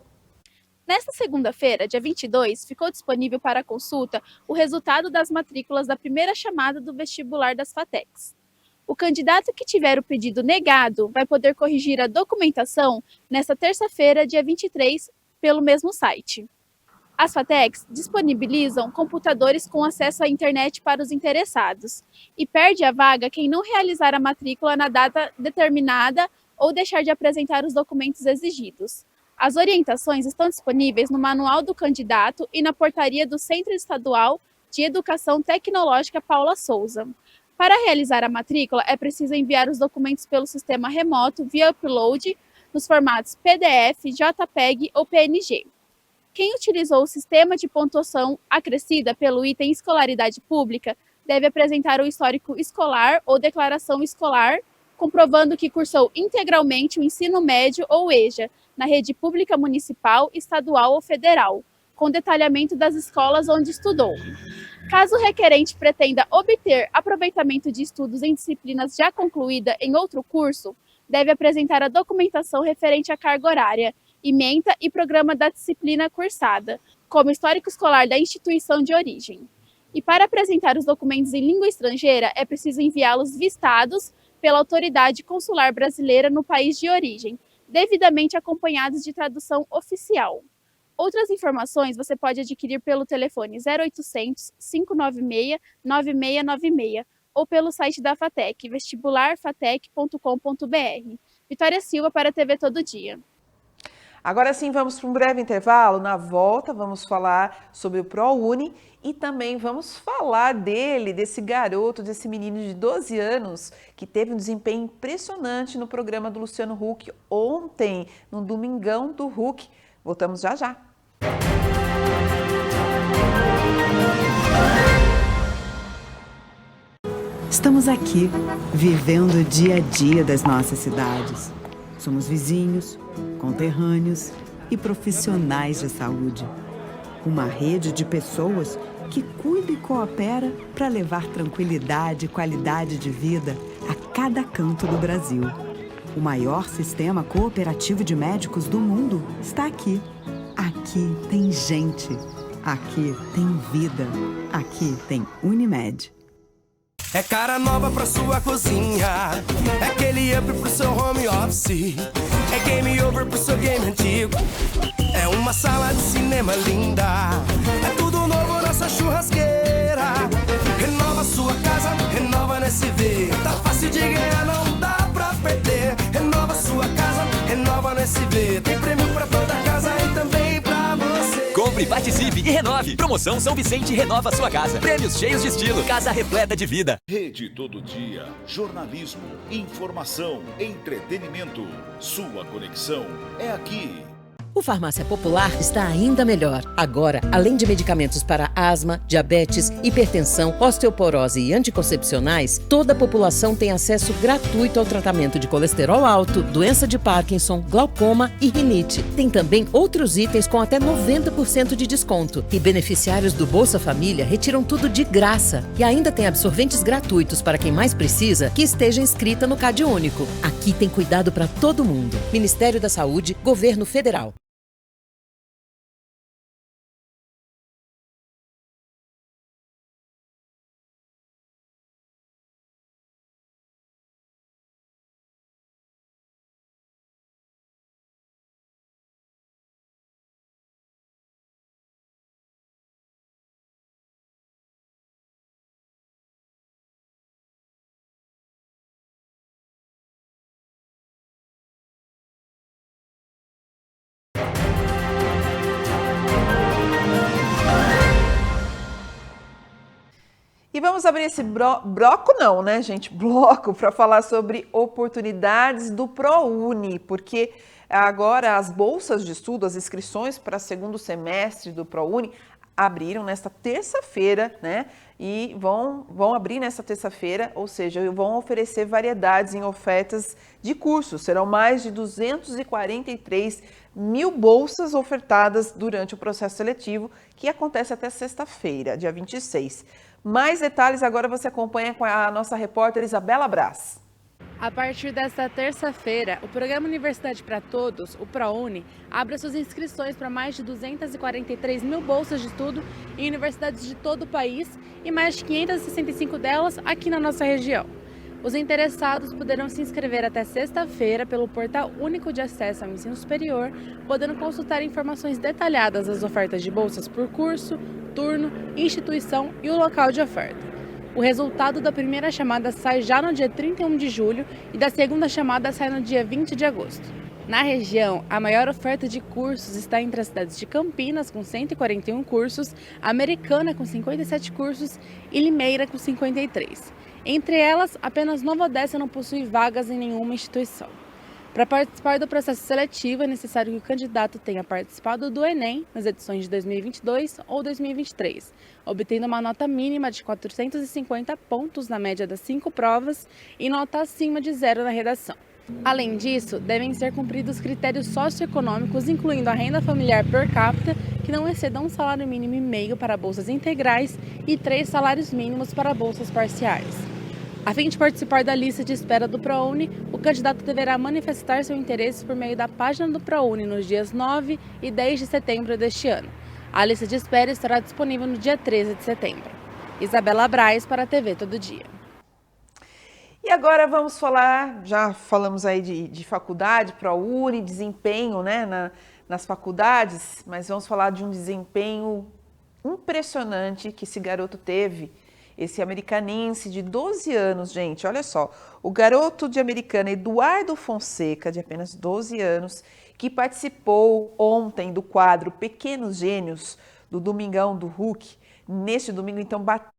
Nesta segunda-feira, dia 22, ficou disponível para consulta o resultado das matrículas da primeira chamada do vestibular das FATECs. O candidato que tiver o pedido negado vai poder corrigir a documentação nesta terça-feira, dia 23, pelo mesmo site. As FATECs disponibilizam computadores com acesso à internet para os interessados e perde a vaga quem não realizar a matrícula na data determinada ou deixar de apresentar os documentos exigidos. As orientações estão disponíveis no Manual do Candidato e na portaria do Centro Estadual de Educação Tecnológica Paula Souza. Para realizar a matrícula, é preciso enviar os documentos pelo sistema remoto via upload nos formatos PDF, JPEG ou PNG. Quem utilizou o sistema de pontuação acrescida pelo item Escolaridade Pública deve apresentar o histórico escolar ou declaração escolar, comprovando que cursou integralmente o ensino médio ou EJA, na rede pública municipal, estadual ou federal, com detalhamento das escolas onde estudou. Caso o requerente pretenda obter aproveitamento de estudos em disciplinas já concluída em outro curso, deve apresentar a documentação referente à carga horária, ementa e programa da disciplina cursada, como histórico escolar da instituição de origem. E para apresentar os documentos em língua estrangeira, é preciso enviá-los vistados pela autoridade consular brasileira no país de origem, devidamente acompanhados de tradução oficial. Outras informações você pode adquirir pelo telefone 0800 596 9696 ou pelo site da FATEC, vestibularfatec.com.br. Vitória Silva para a TV Todo Dia. Agora sim, vamos para um breve intervalo. Na volta, vamos falar sobre o ProUni e também vamos falar desse garoto, desse menino de 12 anos que teve um desempenho impressionante no programa do Luciano Huck ontem, no Domingão do Huck. Voltamos já já. Estamos aqui, vivendo o dia a dia das nossas cidades. Somos vizinhos, conterrâneos e profissionais de saúde. Uma rede de pessoas que cuida e coopera para levar tranquilidade e qualidade de vida a cada canto do Brasil. O maior sistema cooperativo de médicos do mundo está aqui. Aqui tem gente. Aqui tem vida. Aqui tem Unimed. É cara nova pra sua cozinha, é aquele up pro seu home office, é game over pro seu game antigo, é uma sala de cinema linda, é tudo novo nessa churrasqueira. Renova sua casa, renova na SV, tá fácil de ganhar, não dá pra perder. Renova sua casa, renova na SV, tem prêmio pra toda casa e também pra você. Compre, participe e renove. Promoção São Vicente renova sua casa. Prêmios cheios de estilo. Casa repleta de vida. Rede Todo Dia. Jornalismo, informação, entretenimento. Sua conexão é aqui. O Farmácia Popular está ainda melhor. Agora, além de medicamentos para asma, diabetes, hipertensão, osteoporose e anticoncepcionais, toda a população tem acesso gratuito ao tratamento de colesterol alto, doença de Parkinson, glaucoma e rinite. Tem também outros itens com até 90% de desconto. E beneficiários do Bolsa Família retiram tudo de graça. E ainda tem absorventes gratuitos para quem mais precisa que esteja inscrita no CadÚnico. Aqui tem cuidado para todo mundo. Ministério da Saúde, Governo Federal. E vamos abrir esse bloco não, né, gente? Bloco para falar sobre oportunidades do ProUni, porque agora as bolsas de estudo, as inscrições para segundo semestre do ProUni abriram nesta terça-feira, né? E vão abrir nesta terça-feira, ou seja, vão oferecer variedades em ofertas de cursos. Serão mais de 243 mil bolsas ofertadas durante o processo seletivo, que acontece até sexta-feira, dia 26. Mais detalhes agora você acompanha com a nossa repórter Isabela Braz. A partir desta terça-feira, o Programa Universidade para Todos, o ProUni, abre suas inscrições para mais de 243 mil bolsas de estudo em universidades de todo o país e mais de 565 delas aqui na nossa região. Os interessados poderão se inscrever até sexta-feira pelo Portal Único de Acesso ao Ensino Superior, podendo consultar informações detalhadas das ofertas de bolsas por curso, turno, instituição e o local de oferta. O resultado da primeira chamada sai já no dia 31 de julho e da segunda chamada sai no dia 20 de agosto. Na região, a maior oferta de cursos está entre as cidades de Campinas, com 141 cursos, Americana, com 57 cursos e Limeira, com 53. Entre elas, apenas Nova Odessa não possui vagas em nenhuma instituição. Para participar do processo seletivo, é necessário que o candidato tenha participado do Enem nas edições de 2022 ou 2023, obtendo uma nota mínima de 450 pontos na média das 5 provas e nota acima de 0 na redação. Além disso, devem ser cumpridos critérios socioeconômicos, incluindo a renda familiar per capita, que não exceda um salário mínimo e meio para bolsas integrais e 3 salários mínimos para bolsas parciais. A fim de participar da lista de espera do ProUni, o candidato deverá manifestar seu interesse por meio da página do ProUni nos dias 9 e 10 de setembro deste ano. A lista de espera estará disponível no dia 13 de setembro. Isabela Braz para a TV Todo Dia. E agora vamos falar, já falamos aí de faculdade, ProUni, desempenho, né, nas faculdades, mas vamos falar de um desempenho impressionante que esse garoto teve. Esse americanense de 12 anos, gente, olha só, o garoto de Americana Eduardo Fonseca, de apenas 12 anos, que participou ontem do quadro Pequenos Gênios, do Domingão do Hulk, neste domingo, então, bateu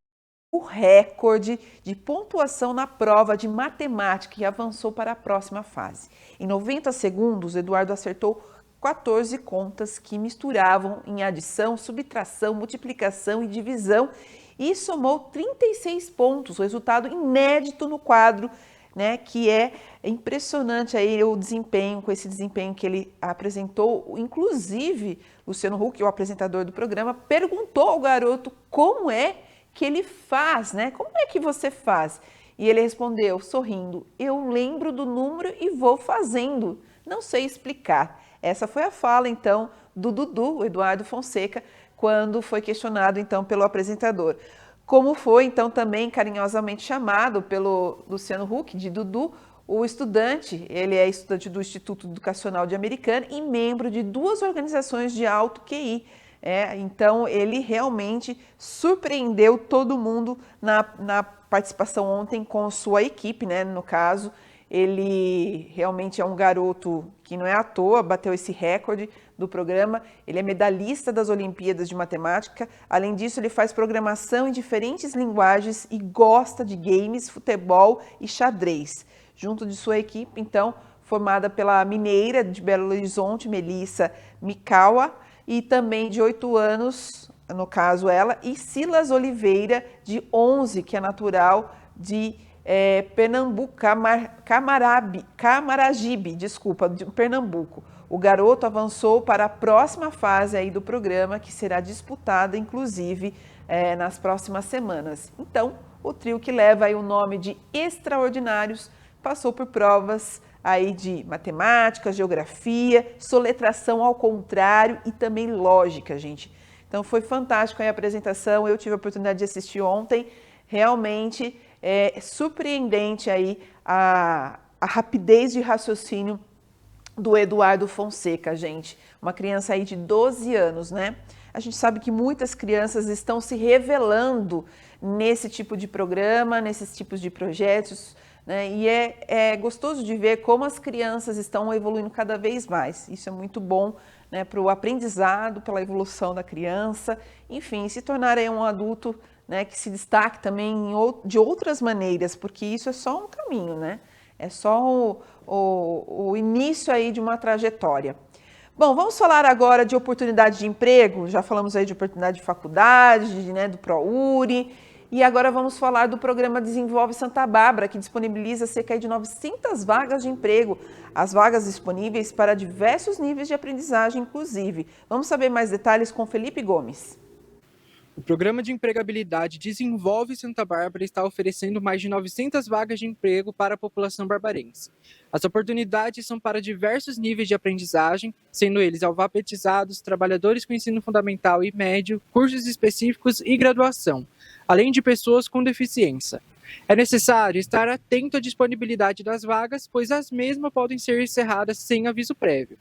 o recorde de pontuação na prova de matemática e avançou para a próxima fase. Em 90 segundos, Eduardo acertou 14 contas que misturavam em adição, subtração, multiplicação e divisão, e somou 36 pontos, resultado inédito no quadro, né, que é impressionante aí o desempenho, com esse desempenho que ele apresentou. Inclusive, Luciano Huck, o apresentador do programa, perguntou ao garoto como é que ele faz, né? Como é que você faz? E ele respondeu, sorrindo, eu lembro do número e vou fazendo, não sei explicar. Essa foi a fala, então, do Dudu, o Eduardo Fonseca, quando foi questionado, então, pelo apresentador. Como foi, então, também carinhosamente chamado pelo Luciano Huck, de Dudu, o estudante, ele é estudante do Instituto Educacional de Americana e membro de 2 organizações de alto QI. Então, ele realmente surpreendeu todo mundo na participação ontem com sua equipe, né? No caso, ele realmente é um garoto que não é à toa, bateu esse recorde do programa. Ele é medalhista das Olimpíadas de Matemática. Além disso, ele faz programação em diferentes linguagens e gosta de games, futebol e xadrez. Junto de sua equipe, então, formada pela mineira de Belo Horizonte, Melissa Mikawa, e também de 8 anos, no caso ela, e Silas Oliveira, de 11, que é natural de Pernambuco, Camaragibe, de Pernambuco. O garoto avançou para a próxima fase aí do programa, que será disputada, inclusive, nas próximas semanas. Então, o trio que leva aí o nome de Extraordinários passou por provas aí de matemática, geografia, soletração ao contrário e também lógica, gente. Então foi fantástico aí a apresentação, eu tive a oportunidade de assistir ontem, realmente é surpreendente aí a rapidez de raciocínio do Eduardo Fonseca, gente. Uma criança aí de 12 anos, né? A gente sabe que muitas crianças estão se revelando nesse tipo de programa, nesses tipos de projetos, né? E é gostoso de ver como as crianças estão evoluindo cada vez mais. Isso é muito bom, né, para o aprendizado, pela evolução da criança, enfim, se tornar aí um adulto, né, que se destaque também de outras maneiras, porque isso é só um caminho, né? É só o início aí de uma trajetória. Bom, vamos falar agora de oportunidade de emprego. Já falamos aí de oportunidade de faculdade, né, do ProUni. E agora vamos falar do programa Desenvolve Santa Bárbara, que disponibiliza cerca de 900 vagas de emprego. As vagas disponíveis para diversos níveis de aprendizagem, inclusive. Vamos saber mais detalhes com Felipe Gomes. O Programa de Empregabilidade Desenvolve Santa Bárbara está oferecendo mais de 900 vagas de emprego para a população barbarense. As oportunidades são para diversos níveis de aprendizagem, sendo eles alfabetizados, trabalhadores com ensino fundamental e médio, cursos específicos e graduação, além de pessoas com deficiência. É necessário estar atento à disponibilidade das vagas, pois as mesmas podem ser encerradas sem aviso prévio.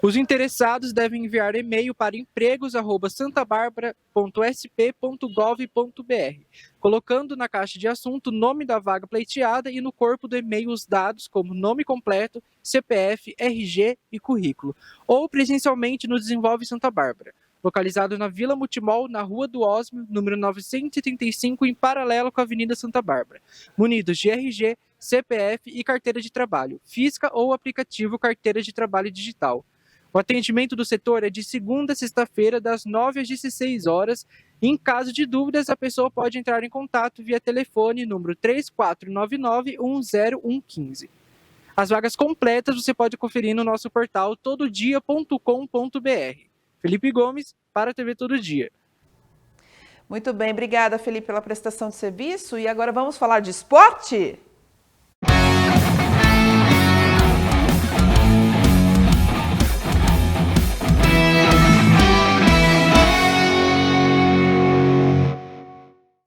Os interessados devem enviar e-mail para empregos@santabarbara.sp.gov.br, colocando na caixa de assunto o nome da vaga pleiteada e no corpo do e-mail os dados como nome completo, CPF, RG e currículo, ou presencialmente no Desenvolve Santa Bárbara, localizado na Vila Multimol, na Rua do Osmo, número 935, em paralelo com a Avenida Santa Bárbara, munidos de RG, CPF e carteira de trabalho, física ou aplicativo Carteira de Trabalho Digital. O atendimento do setor é de segunda a sexta-feira, das 9 às 16 horas. Em caso de dúvidas, a pessoa pode entrar em contato via telefone número 3499-10115. As vagas completas você pode conferir no nosso portal tododia.com.br. Felipe Gomes, para a TV Todo Dia. Muito bem, obrigada, Felipe, pela prestação de serviço. E agora vamos falar de esporte?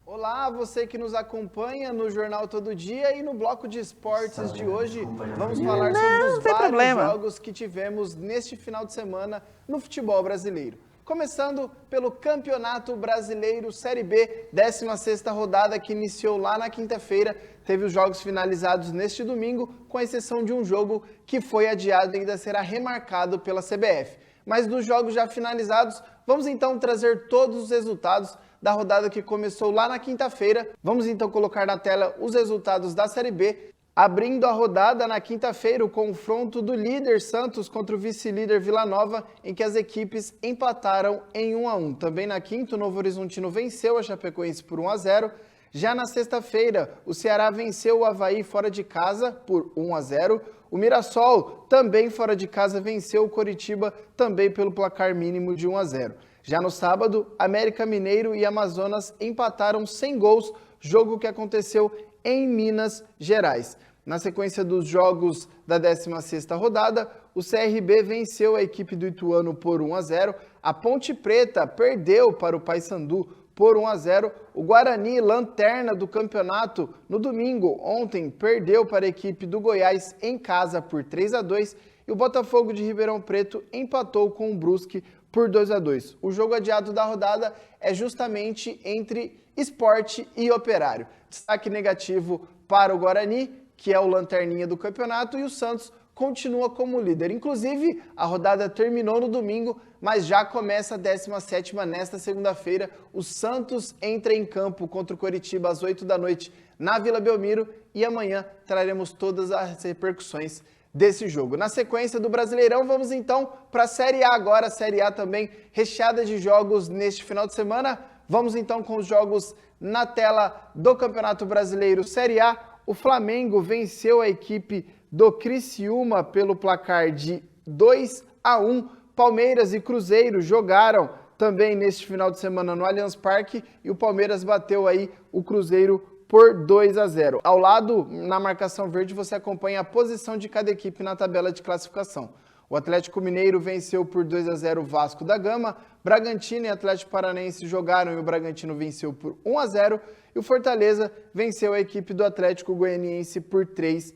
Olá, você que nos acompanha no Jornal Todo Dia e no bloco de esportes de hoje. Vamos falar sobre os vários jogos que tivemos neste final de semana no futebol brasileiro. Começando pelo Campeonato Brasileiro Série B, 16ª rodada que iniciou lá na quinta-feira. Teve os jogos finalizados neste domingo, com exceção de um jogo que foi adiado e ainda será remarcado pela CBF. Mas dos jogos já finalizados, vamos então trazer todos os resultados da rodada que começou lá na quinta-feira. Vamos então colocar na tela os resultados da Série B. Abrindo a rodada na quinta-feira, o confronto do líder Santos contra o vice-líder Vila Nova, em que as equipes empataram em 1-1. Também na quinta, o Novo Horizontino venceu a Chapecoense por 1-0. Já na sexta-feira, o Ceará venceu o Avaí fora de casa por 1-0. O Mirassol, também fora de casa, venceu o Coritiba também pelo placar mínimo de 1-0. Já no sábado, América Mineiro e Amazonas empataram sem gols, jogo que aconteceu em Minas Gerais. Na sequência dos jogos da 16ª rodada, o CRB venceu a equipe do Ituano por 1-0, a Ponte Preta perdeu para o Paysandu por 1-0, o Guarani, lanterna do campeonato, no domingo, ontem, perdeu para a equipe do Goiás em casa por 3-2, e o Botafogo de Ribeirão Preto empatou com o Brusque por 2-2. O jogo adiado da rodada é justamente entre Sport e Operário. Destaque negativo para o Guarani, que é o lanterninha do campeonato, e o Santos continua como líder. Inclusive, a rodada terminou no domingo, mas já começa a 17ª nesta segunda-feira. O Santos entra em campo contra o Coritiba às 8 da noite na Vila Belmiro e amanhã traremos todas as repercussões desse jogo. Na sequência do Brasileirão, vamos então para a Série A agora, a Série A também recheada de jogos neste final de semana. Vamos então com os jogos na tela do Campeonato Brasileiro Série A. O Flamengo venceu a equipe do Criciúma pelo placar de 2-1. Palmeiras e Cruzeiro jogaram também neste final de semana no Allianz Parque e o Palmeiras bateu aí o Cruzeiro por 2-0. Ao lado, na marcação verde, você acompanha a posição de cada equipe na tabela de classificação. O Atlético Mineiro venceu por 2-0 o Vasco da Gama, Bragantino e Atlético Paranaense jogaram e o Bragantino venceu por 1-0 e o Fortaleza venceu a equipe do Atlético Goianiense por 3-1.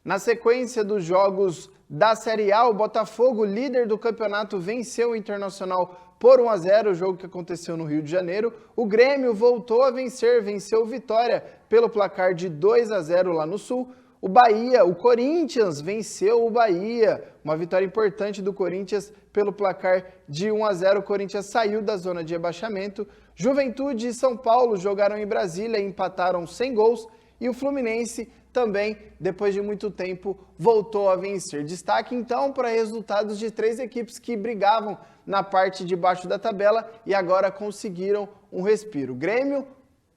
Na sequência dos jogos da Série A, o Botafogo, líder do campeonato, venceu o Internacional por 1-0, o jogo que aconteceu no Rio de Janeiro. O Grêmio voltou a vencer, venceu o Vitória pelo placar de 2-0 lá no Sul. O Bahia, o Corinthians, venceu o Bahia, uma vitória importante do Corinthians pelo placar de 1-0. O Corinthians saiu da zona de rebaixamento. Juventude e São Paulo jogaram em Brasília e empataram sem gols. E o Fluminense também, depois de muito tempo, voltou a vencer. Destaque então para resultados de 3 equipes que brigavam na parte de baixo da tabela e agora conseguiram um respiro. Grêmio,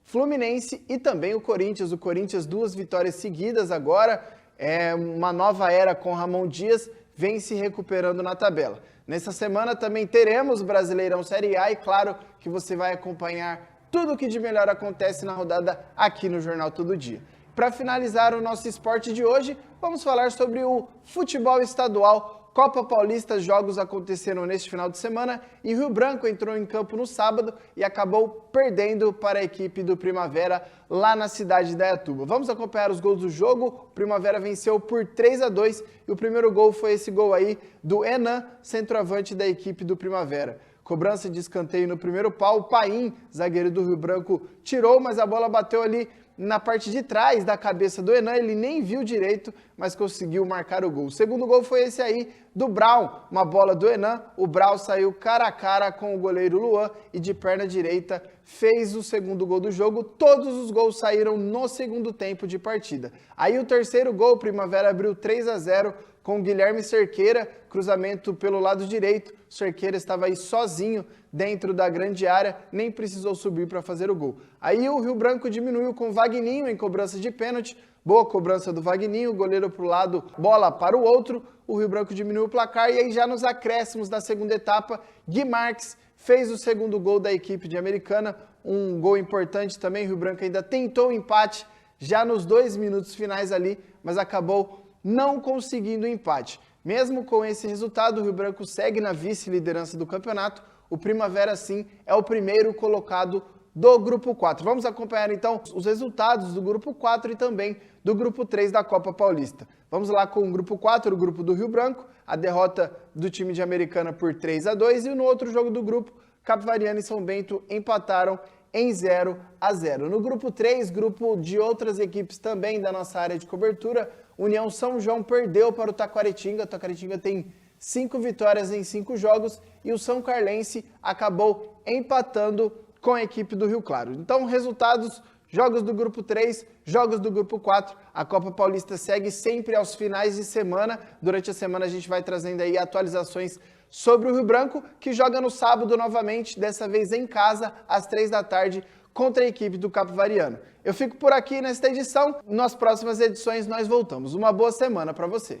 Fluminense e também o Corinthians. O Corinthians, 2 vitórias seguidas agora, é uma nova era com Ramon Dias, vem se recuperando na tabela. Nessa semana também teremos o Brasileirão Série A e claro que você vai acompanhar tudo o que de melhor acontece na rodada aqui no Jornal Todo Dia. Para finalizar o nosso esporte de hoje, vamos falar sobre o futebol estadual. Copa Paulista, jogos aconteceram neste final de semana e Rio Branco entrou em campo no sábado e acabou perdendo para a equipe do Primavera lá na cidade de Indaiatuba. Vamos acompanhar os gols do jogo. O Primavera venceu por 3-2 e o primeiro gol foi esse gol aí do Enan, centroavante da equipe do Primavera. Cobrança de escanteio no primeiro pau, o Paim, zagueiro do Rio Branco, tirou, mas a bola bateu ali na parte de trás da cabeça do Enan, ele nem viu direito, mas conseguiu marcar o gol. O segundo gol foi esse aí do Brown, uma bola do Enan, o Brown saiu cara a cara com o goleiro Luan e de perna direita fez o segundo gol do jogo. Todos os gols saíram no segundo tempo de partida. Aí o terceiro gol, o Primavera abriu 3-0 com o Guilherme Cerqueira, cruzamento pelo lado direito. O Cerqueira estava aí sozinho dentro da grande área, nem precisou subir para fazer o gol. Aí o Rio Branco diminuiu com o Vagninho em cobrança de pênalti. Boa cobrança do Vagninho, goleiro para o lado, bola para o outro. O Rio Branco diminuiu o placar e aí já nos acréscimos da segunda etapa, Gui Marques fez o segundo gol da equipe de Americana. Um gol importante também, o Rio Branco ainda tentou o empate já nos 2 minutos finais ali, mas acabou não conseguindo o empate. Mesmo com esse resultado, o Rio Branco segue na vice-liderança do campeonato. O Primavera, sim, é o primeiro colocado do Grupo 4. Vamos acompanhar, então, os resultados do Grupo 4 e também do Grupo 3 da Copa Paulista. Vamos lá com o Grupo 4, o Grupo do Rio Branco, a derrota do time de Americana por 3-2 e no outro jogo do grupo, Capivariana e São Bento empataram em 0-0. No Grupo 3, grupo de outras equipes também da nossa área de cobertura, União São João perdeu para o Taquaritinga. O Taquaritinga tem 5 vitórias em 5 jogos e o São Carlense acabou empatando com a equipe do Rio Claro. Então, resultados, jogos do Grupo 3, jogos do Grupo 4. A Copa Paulista segue sempre aos finais de semana. Durante a semana a gente vai trazendo aí atualizações sobre o Rio Branco, que joga no sábado novamente, dessa vez em casa, às 3 da tarde, contra a equipe do Capivariano. Eu fico por aqui nesta edição. Nas próximas edições nós voltamos. Uma boa semana para você.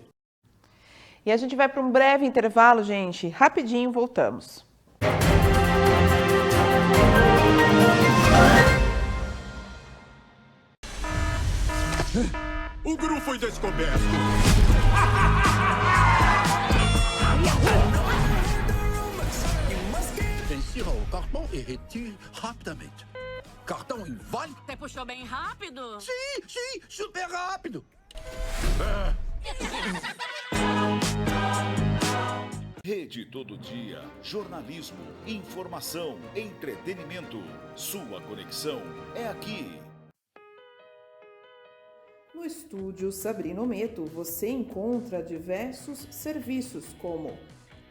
E a gente vai para um breve intervalo, gente. Rapidinho voltamos. O Gru foi descoberto. Insira o cartão e retire rapidamente. Cartão em vale? Você puxou bem rápido? Sim, super rápido. Rede Todo Dia, jornalismo, informação, entretenimento. Sua conexão é aqui. No estúdio Sabrina Ometo, você encontra diversos serviços como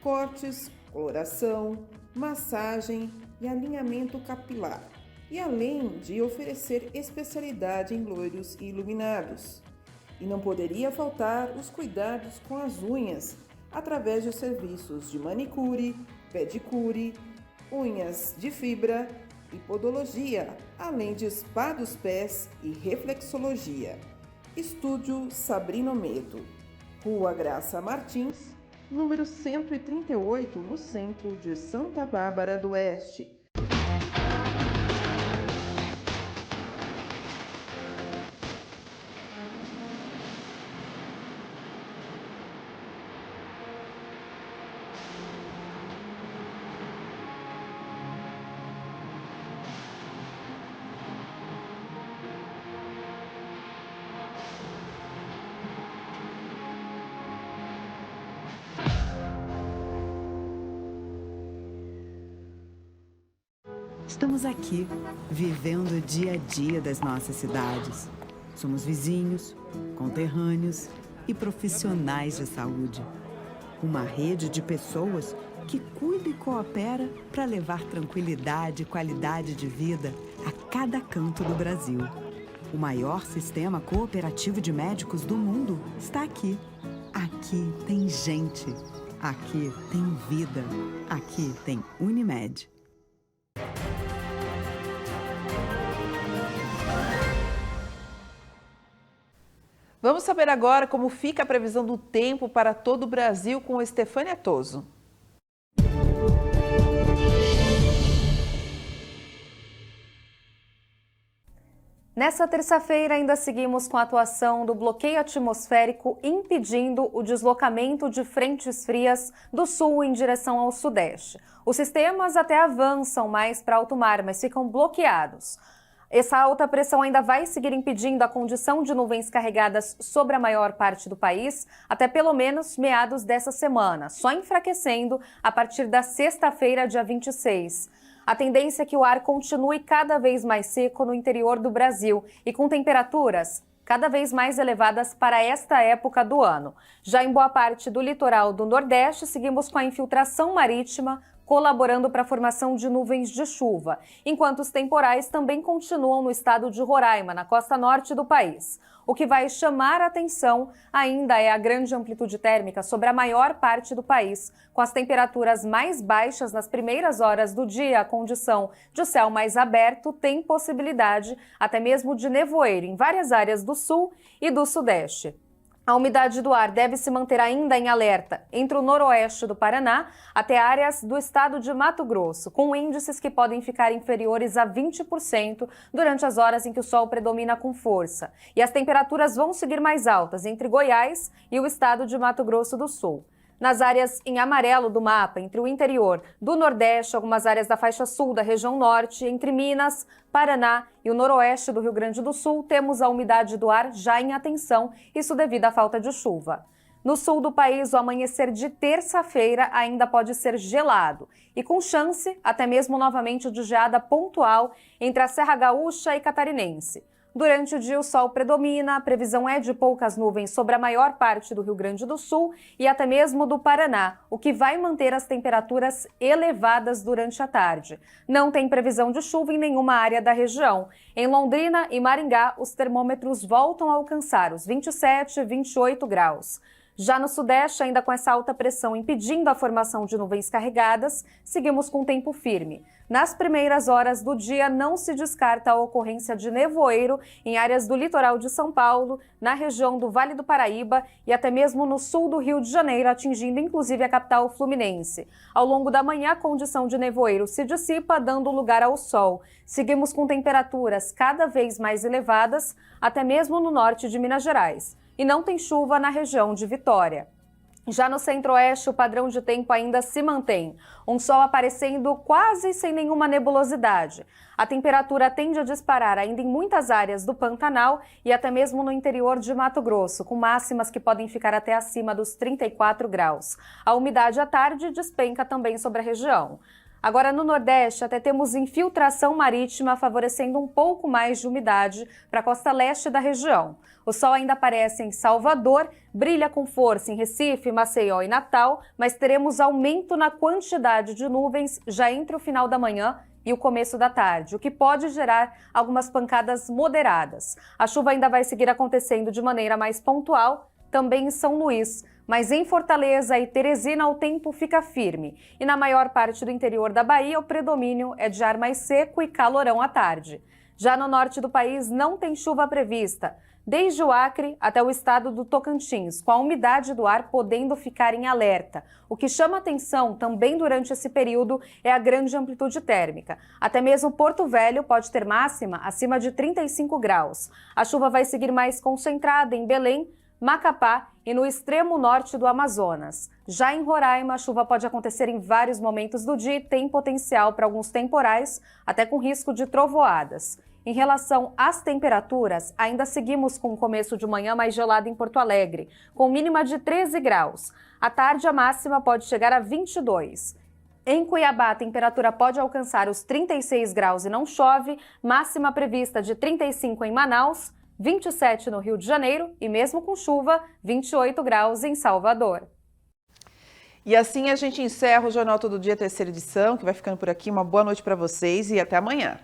cortes, coloração, massagem e alinhamento capilar. E além de oferecer especialidade em loiros e iluminados. E não poderia faltar os cuidados com as unhas, através de serviços de manicure, pedicure, unhas de fibra e podologia, além de spa dos pés e reflexologia. Estúdio Sabrina Meto, Rua Graça Martins, número 138, no centro de Santa Bárbara do Oeste. Estamos aqui, vivendo o dia a dia das nossas cidades. Somos vizinhos, conterrâneos e profissionais de saúde. Uma rede de pessoas que cuida e coopera para levar tranquilidade e qualidade de vida a cada canto do Brasil. O maior sistema cooperativo de médicos do mundo está aqui. Aqui tem gente. Aqui tem vida. Aqui tem Unimed. Vamos saber agora como fica a previsão do tempo para todo o Brasil com Estefânia Toso. Nessa terça-feira, ainda seguimos com a atuação do bloqueio atmosférico impedindo o deslocamento de frentes frias do sul em direção ao sudeste. Os sistemas até avançam mais para alto mar, mas ficam bloqueados. Essa alta pressão ainda vai seguir impedindo a condição de nuvens carregadas sobre a maior parte do país até pelo menos meados dessa semana, só enfraquecendo a partir da sexta-feira, dia 26. A tendência é que o ar continue cada vez mais seco no interior do Brasil e com temperaturas cada vez mais elevadas para esta época do ano. Já em boa parte do litoral do Nordeste, seguimos com a infiltração marítima, colaborando para a formação de nuvens de chuva, enquanto os temporais também continuam no estado de Roraima, na costa norte do país. O que vai chamar a atenção ainda é a grande amplitude térmica sobre a maior parte do país, com as temperaturas mais baixas nas primeiras horas do dia. A condição de céu mais aberto tem possibilidade até mesmo de nevoeiro em várias áreas do sul e do sudeste. A umidade do ar deve se manter ainda em alerta entre o noroeste do Paraná até áreas do estado de Mato Grosso, com índices que podem ficar inferiores a 20% durante as horas em que o sol predomina com força. E as temperaturas vão seguir mais altas entre Goiás e o estado de Mato Grosso do Sul. Nas áreas em amarelo do mapa, entre o interior do Nordeste, algumas áreas da faixa sul da região norte, entre Minas, Paraná e o noroeste do Rio Grande do Sul, temos a umidade do ar já em atenção, isso devido à falta de chuva. No sul do país, o amanhecer de terça-feira ainda pode ser gelado e com chance até mesmo novamente de geada pontual entre a Serra Gaúcha e Catarinense. Durante o dia, o sol predomina, a previsão é de poucas nuvens sobre a maior parte do Rio Grande do Sul e até mesmo do Paraná, o que vai manter as temperaturas elevadas durante a tarde. Não tem previsão de chuva em nenhuma área da região. Em Londrina e Maringá, os termômetros voltam a alcançar os 27 e 28 graus. Já no sudeste, ainda com essa alta pressão impedindo a formação de nuvens carregadas, seguimos com tempo firme. Nas primeiras horas do dia, não se descarta a ocorrência de nevoeiro em áreas do litoral de São Paulo, na região do Vale do Paraíba e até mesmo no sul do Rio de Janeiro, atingindo inclusive a capital fluminense. Ao longo da manhã, a condição de nevoeiro se dissipa, dando lugar ao sol. Seguimos com temperaturas cada vez mais elevadas, até mesmo no norte de Minas Gerais. E não tem chuva na região de Vitória. Já no centro-oeste, o padrão de tempo ainda se mantém. Um sol aparecendo quase sem nenhuma nebulosidade. A temperatura tende a disparar ainda em muitas áreas do Pantanal e até mesmo no interior de Mato Grosso, com máximas que podem ficar até acima dos 34 graus. A umidade à tarde despenca também sobre a região. Agora, no Nordeste, até temos infiltração marítima, favorecendo um pouco mais de umidade para a costa leste da região. O sol ainda aparece em Salvador, brilha com força em Recife, Maceió e Natal, mas teremos aumento na quantidade de nuvens já entre o final da manhã e o começo da tarde, o que pode gerar algumas pancadas moderadas. A chuva ainda vai seguir acontecendo de maneira mais pontual, também em São Luís, mas em Fortaleza e Teresina o tempo fica firme. E na maior parte do interior da Bahia, o predomínio é de ar mais seco e calorão à tarde. Já no norte do país, não tem chuva prevista, desde o Acre até o estado do Tocantins, com a umidade do ar podendo ficar em alerta. O que chama atenção também durante esse período é a grande amplitude térmica. Até mesmo Porto Velho pode ter máxima acima de 35 graus. A chuva vai seguir mais concentrada em Belém, Macapá e no extremo norte do Amazonas. Já em Roraima, a chuva pode acontecer em vários momentos do dia e tem potencial para alguns temporais, até com risco de trovoadas. Em relação às temperaturas, ainda seguimos com o começo de manhã mais gelado em Porto Alegre, com mínima de 13 graus. À tarde, a máxima pode chegar a 22. Em Cuiabá, a temperatura pode alcançar os 36 graus e não chove, máxima prevista de 35 em Manaus, 27 no Rio de Janeiro e mesmo com chuva, 28 graus em Salvador. E assim a gente encerra o Jornal Todo Dia, terceira edição, que vai ficando por aqui. Uma boa noite para vocês e até amanhã.